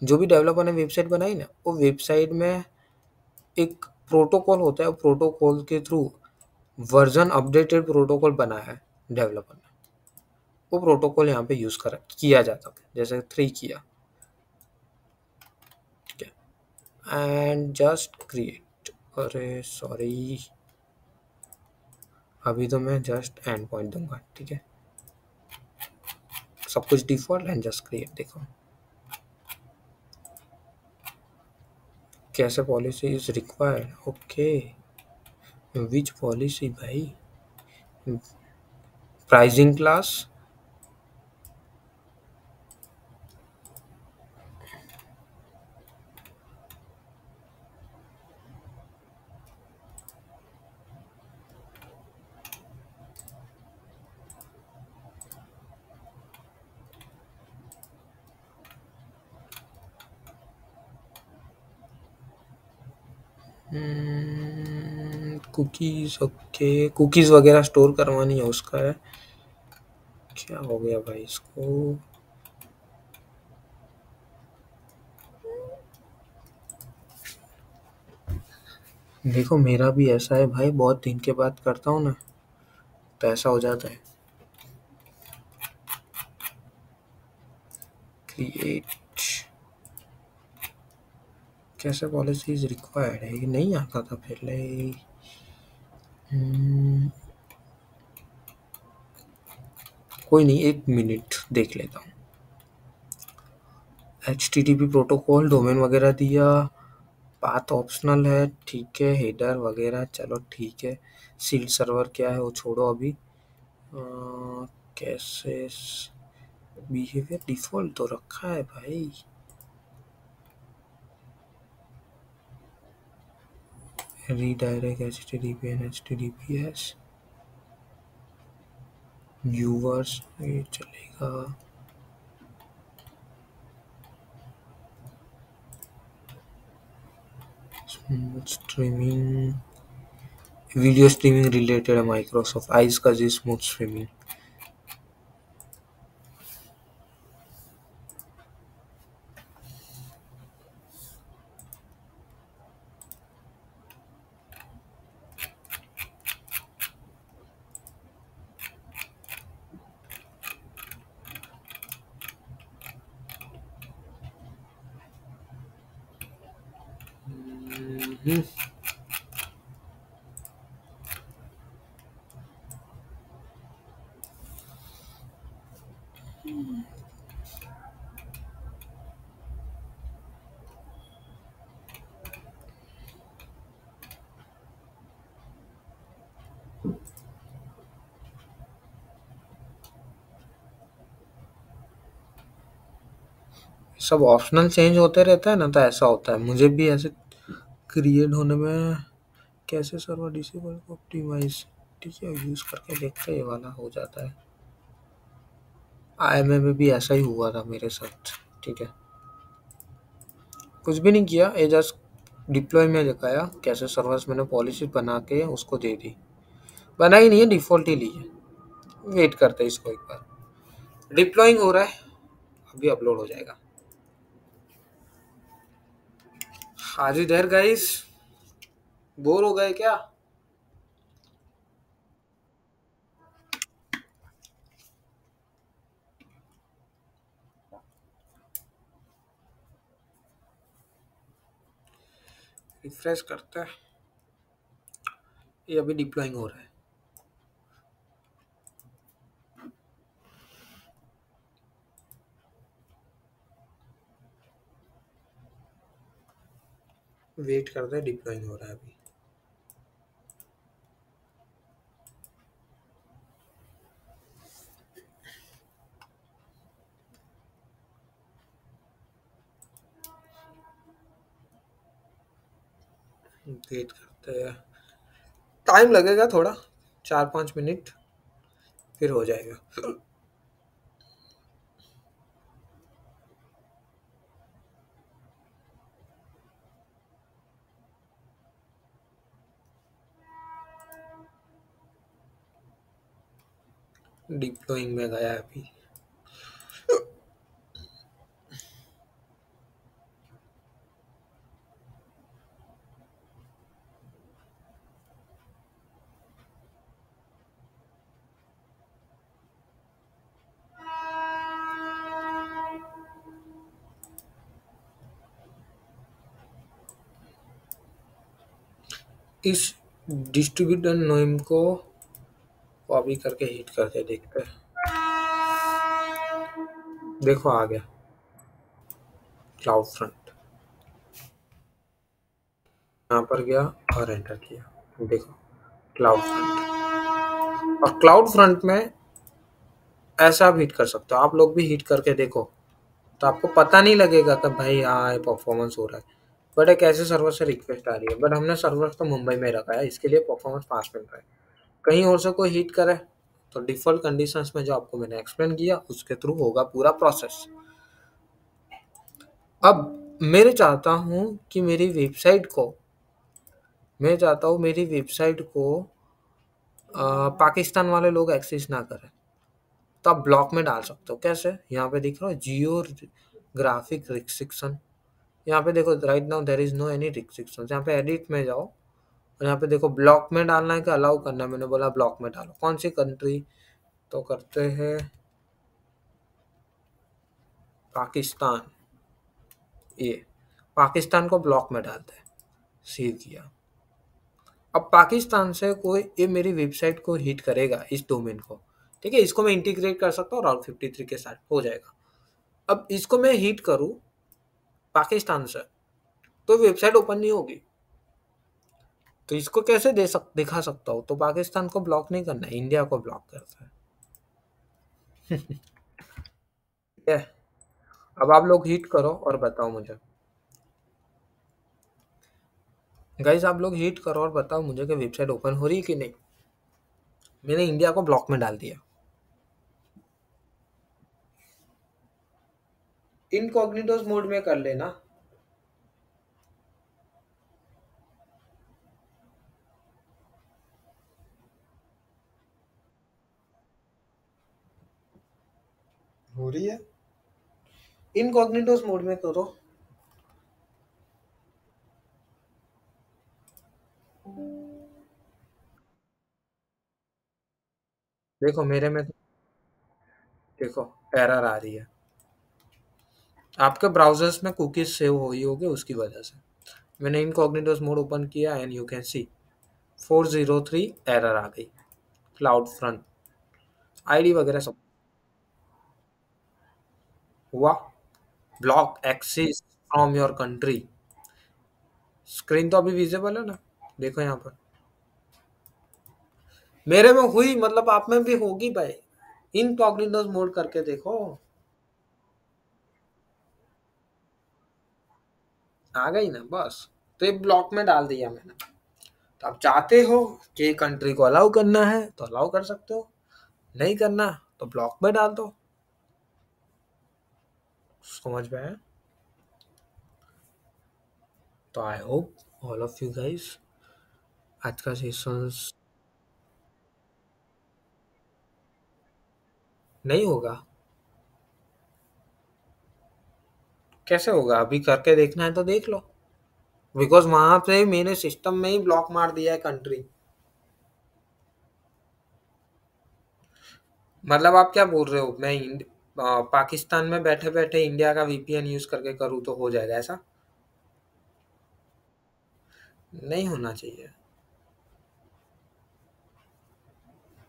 जो भी डेवलपर ने वेबसाइट बनाई ना, वो वेबसाइट में एक प्रोटोकॉल होता है, प्रोटोकॉल के थ्रू वर्जन अपडेटेड प्रोटोकॉल बनाया है डेवलपर ने। वो प्रोटोकॉल यहाँ पे यूज कर किया जाता है, जैसे 3 किया। ठीक है, एंड जस्ट क्रिएट, अरे सॉरी, अभी तो मैं जस्ट एंड पॉइंट दूंगा। ठीक है, सब कुछ डिफॉल्ट एंड जस्ट क्रिएट। देखो कैसे policy is required. Okay, which policy भाई? Pricing class. Cookies, okay, cookies वगैरह स्टोर करवानी है, उसका है। क्या हो गया भाई इसको? देखो मेरा भी ऐसा है भाई, बहुत दिन के बाद करता हूँ ना, तो ऐसा हो जाता है। क्रिएट, कैसे पॉलिसी इज रिक्वायर्ड है, ये नहीं आता था पहले। कोई नहीं, एक मिनट देख लेता हूँ। HTTP प्रोटोकॉल, डोमेन वगैरह दिया, पाथ ऑप्शनल है, ठीक है, हेडर वगैरह चलो ठीक है। सील्ड सर्वर क्या है वो छोड़ो अभी। कैसे बिहेवियर डिफॉल्ट तो रखा है भाई। Redirect HTTP and HTTPS, viewers ये चलेगा। Smooth streaming, video streaming related है, माइक्रोसॉफ्ट आइज का जी स्मूथ स्ट्रीमिंग। हम्म, सब ऑप्शनल चेंज होते रहता है ना, तो ऐसा होता है। मुझे भी ऐसे क्रिएट होने में कैसे सर्वर डिसेबल को ऑप्टिमाइज, ठीक है, यूज करके देखते हैं, ये वाला हो जाता है। आईएमए में भी ऐसा ही हुआ था मेरे साथ, ठीक है। कुछ भी नहीं किया, ये जस्ट डिप्लॉय में दिखाया कैसे सर्वर्स, मैंने पॉलिसी बना के उसको दे दी। बनाई नहीं है, डिफॉल्ट ही ली है। वेट करते हैं इसको एक बार। डिप्लॉइंग हो रहा है, अभी अपलोड हो जाएगा। आज ही देर गाइस, बोर हो गए क्या? रिफ्रेश करते हैं, ये अभी डिप्लॉइंग हो रहा है। वेट करते हैं, डिप्लॉइंग हो रहा है अभी। वेट करते हैं, टाइम लगेगा थोड़ा, 4-5 मिनट, फिर हो जाएगा। डिप्लॉइंग में गया है अभी। इस डिस्ट्रीब्यूटर नेम को कॉपी करके हिट करके देखते हैं। देखो आ गया, क्लाउड फ्रंट। यहाँ पर गया और एंटर किया, देखो क्लाउड फ्रंट। और क्लाउड फ्रंट में ऐसा आप हिट कर सकते हो, आप लोग भी हिट करके देखो, तो आपको पता नहीं लगेगा कि भाई हाँ परफॉर्मेंस हो रहा है। बट एक ऐसे सर्वर से रिक्वेस्ट आ रही है, बट हमने सर्वर तो मुंबई में रखा है, इसके लिए परफॉर्मेंस फास्ट मिल रहा है। कहीं और से कोई हिट करे तो डिफॉल्ट कंडीशंस में जो आपको मैंने एक्सप्लेन किया उसके थ्रू होगा पूरा प्रोसेस। अब मैं चाहता हूँ मेरी वेबसाइट को पाकिस्तान वाले लोग एक्सेस ना करें, तो आप ब्लॉक में डाल सकते हो। कैसे? यहाँ पे दिख रहा है जियो ग्राफिक रिस्ट्रिक्शन। यहाँ पे देखो, right now there is no any restriction. यहाँ पे एडिट में जाओ और यहाँ पे देखो ब्लॉक में डालना है कि अलाउ करना है। मैंने बोला ब्लॉक में डालो। कौन सी कंट्री? तो करते हैं पाकिस्तान। ये पाकिस्तान को ब्लॉक में डालते हैं, सेव किया। अब पाकिस्तान से कोई ये मेरी वेबसाइट को हिट करेगा, इस डोमेन को, ठीक है, इसको मैं इंटीग्रेट कर सकता हूँ राउट 53 के साथ, हो जाएगा। अब इसको मैं हिट करूँ पाकिस्तान से, तो वेबसाइट ओपन नहीं होगी। तो इसको कैसे दिखा सकता हूँ? तो पाकिस्तान को ब्लॉक नहीं करना है, इंडिया को ब्लॉक करता है। ठीक है, अब आप लोग हिट करो और बताओ मुझे। गाइस आप लोग हिट करो और बताओ मुझे कि वेबसाइट ओपन हो रही है कि नहीं। मैंने इंडिया को ब्लॉक में डाल दिया। इनकॉग्निटोस मोड में कर लेना। हो रही है, इनकॉग्निटोस मोड में करो। देखो मेरे में तो, देखो एरर आ रही है। आपके ब्राउजर्स में कुकीज सेव हुई होगी उसकी वजह से। मैंने इनकॉग्निटोस मोड ओपन किया and you can see 403 error आ गई। क्लाउड फ्रंट आईडी वगैरह सब हुआ। Block access from your country. Screen तो अभी विजिबल है ना, देखो यहाँ पर। मेरे में हुई, मतलब आप में भी होगी भाई। इनकॉग्निटोस मोड करके देखो। आ गई ना, बस। तो ये ब्लॉक में डाल दिया मैंने। तो आप चाहते हो कि कंट्री को अलाउ करना है तो अलाउ कर सकते हो, नहीं करना तो ब्लॉक में डाल दो। समझ में आया? तो I hope all of you guys आज का सेशन नहीं होगा। कैसे होगा? अभी करके देखना है तो देख लो। बिकॉज वहां पे मेरे सिस्टम में ही ब्लॉक मार दिया है कंट्री। मतलब आप क्या बोल रहे हो, मैं पाकिस्तान में बैठे बैठे इंडिया का वीपीएन यूज करके करूँ तो हो जाएगा ऐसा? नहीं होना चाहिए।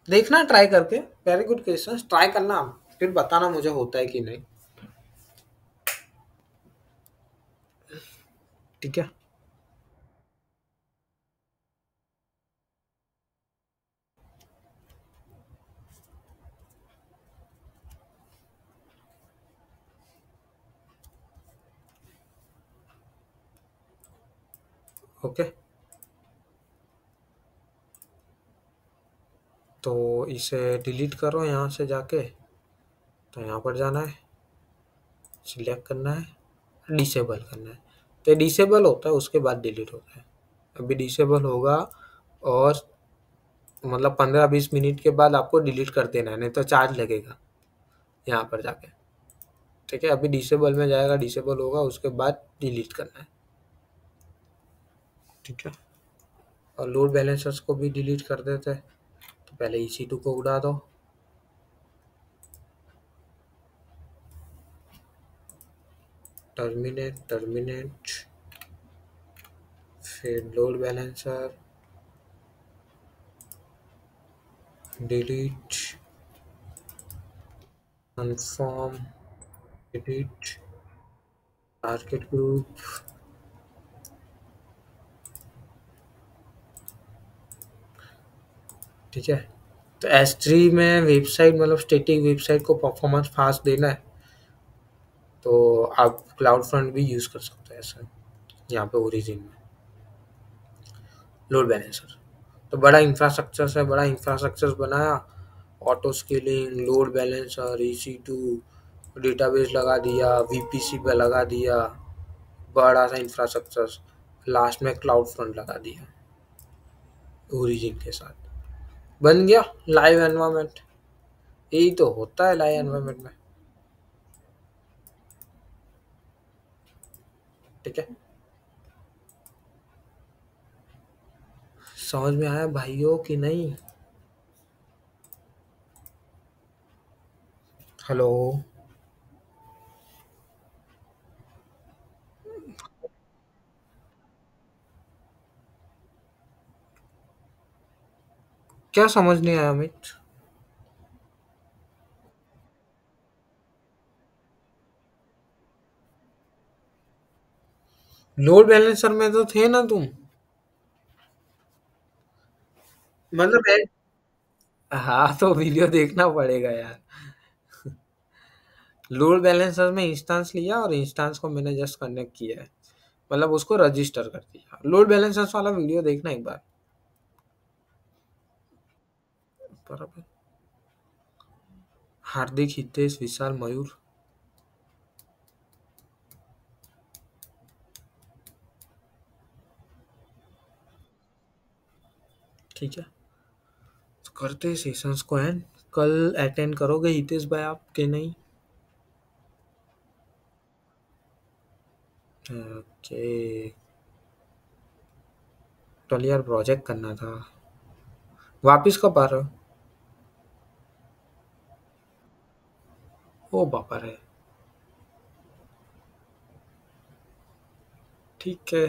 देखना ट्राई करके। वेरी गुड क्वेश्चन, ट्राई करना, फिर बताना मुझे होता है कि नहीं। ठीक है। ओके, तो इसे डिलीट करो यहाँ से जाके। तो यहाँ पर जाना है, सिलेक्ट करना है, डिसेबल करना है। तो डिसेबल होता है उसके बाद डिलीट होता है। अभी डिसेबल होगा और मतलब 15-20 मिनट के बाद आपको डिलीट कर देना है, नहीं तो चार्ज लगेगा यहाँ पर जाके। ठीक है, अभी डिसेबल में जाएगा, डिसेबल होगा उसके बाद डिलीट करना है। ठीक है, और लोड बैलेंसर्स को भी डिलीट कर देते हैं। तो पहले EC2 को उड़ा दो। टर्मिनेट टर्मिनेट, फिर load balancer, delete, confirm, delete, target group. ठीक है, तो S3 में वेबसाइट, मतलब स्टैटिक वेबसाइट को परफॉर्मेंस फास्ट देना है तो आप क्लाउड फ्रंट भी यूज़ कर सकते हैं ऐसा। यहाँ पे ओरिजिन में लोड बैलेंसर तो बड़ा इंफ्रास्ट्रक्चर है, बड़ा इंफ्रास्ट्रक्चर बनाया। Auto scaling, load balancer, EC2, database लगा दिया, VPC पे लगा दिया, बड़ा सा इंफ्रास्ट्रक्चर। लास्ट में क्लाउड फ्रंट लगा दिया ओरिजिन के साथ। बन गया लाइव एनवायरनमेंट। यही तो होता है लाइव एनवायरनमेंट में। ठीक है, समझ में आया भाइयों कि नहीं? हेलो? क्या समझ नहीं आया अमित? लोड बैलेंसर में तो थे ना तुम? मतलब हाँ, तो वीडियो देखना पड़ेगा यार। लोड बैलेंसर में इंस्टेंस लिया और इंस्टेंस को मैंने जस्ट कनेक्ट किया है, मतलब उसको रजिस्टर कर दिया। लोड बैलेंसर्स वाला वीडियो देखना एक बार। बराबर। हार्दिक, हितेश, विशाल, मयूर। ठीक है, तो करते हैं सेशंस को एंड। कल अटेंड करोगे हितेश भाई आप के नहीं? ओके। कल यार प्रोजेक्ट करना था। वापिस कब आ रहे हो? ओ बापा रे। ठीक है,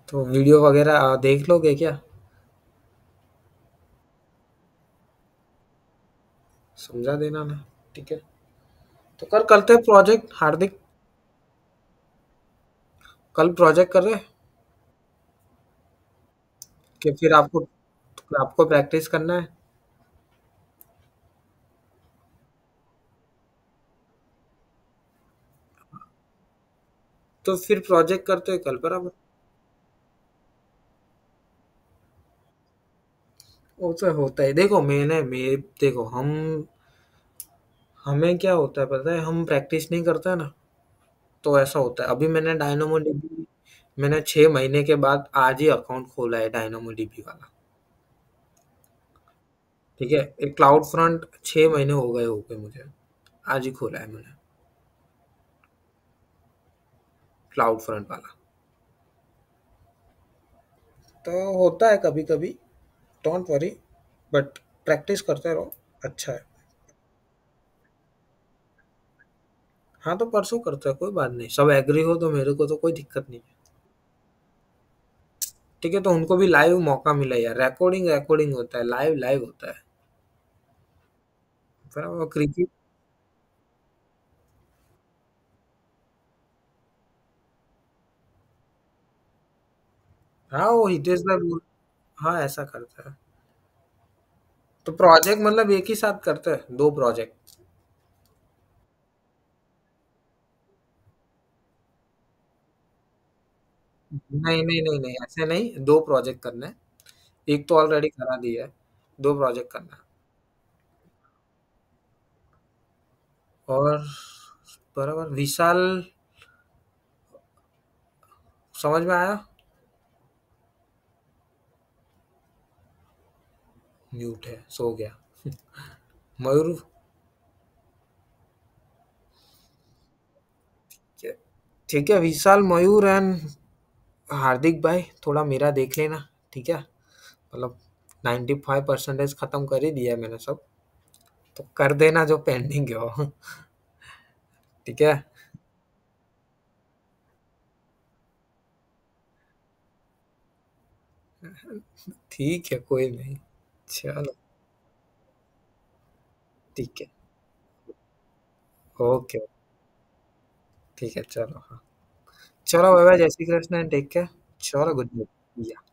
तो वीडियो वगैरह देख लोगे क्या? समझा देना ना। ठीक है। तो कल करते हैं प्रोजेक्ट हार्दिक। कल प्रोजेक्ट कर रहे हैं कि फिर आपको प्रैक्टिस करना है? तो फिर प्रोजेक्ट करते हैं कल बराबर। वो तो होता है, देखो देखो हमें क्या होता है पता है, हम प्रैक्टिस नहीं करते है ना, तो ऐसा होता है। अभी मैंने डायनामो डीबी, मैंने 6 महीने के बाद आज ही अकाउंट खोला है डायनामो डीबी वाला। ठीक है, एक क्लाउड फ्रंट 6 महीने हो गए मुझे, आज ही खोला है मैंने क्लाउड फ्रंट वाला। तो होता है कभी कभी, डोंट वरी, बट प्रैक्टिस करते रहो, अच्छा है। हाँ तो परसों करते हैं, कोई बात नहीं, सब एग्री हो तो मेरे को तो कोई दिक्कत नहीं है। ठीक है, तो उनको भी लाइव मौका मिला यार, रिकॉर्डिंग रिकॉर्डिंग होता है, लाइव लाइव होता है। फिर वो क्रिकेट। हाँ वो हितेश भाई बोल, हाँ ऐसा करता है। तो प्रोजेक्ट मतलब एक ही साथ करते हैं, दो प्रोजेक्ट? नहीं नहीं नहीं नहीं, ऐसे नहीं, दो प्रोजेक्ट करना है। एक तो ऑलरेडी करा दिया है, दो प्रोजेक्ट करना है। और बराबर विशाल, समझ में आया? म्यूट है, सो गया। मयूर, ठीक है, विशाल मयूर एंड हार्दिक भाई, थोड़ा मेरा देख लेना। ठीक है, मतलब 95% खत्म कर ही दिया है मैंने सब, तो कर देना जो पेंडिंग है वो। ठीक है। ठीक है, कोई नहीं। चलो। ठीक है। ओके। ठीक है, चलो हाँ। चलो बाय बाय, जय श्री कृष्ण, टेक केयर। चलो गुड नाइट।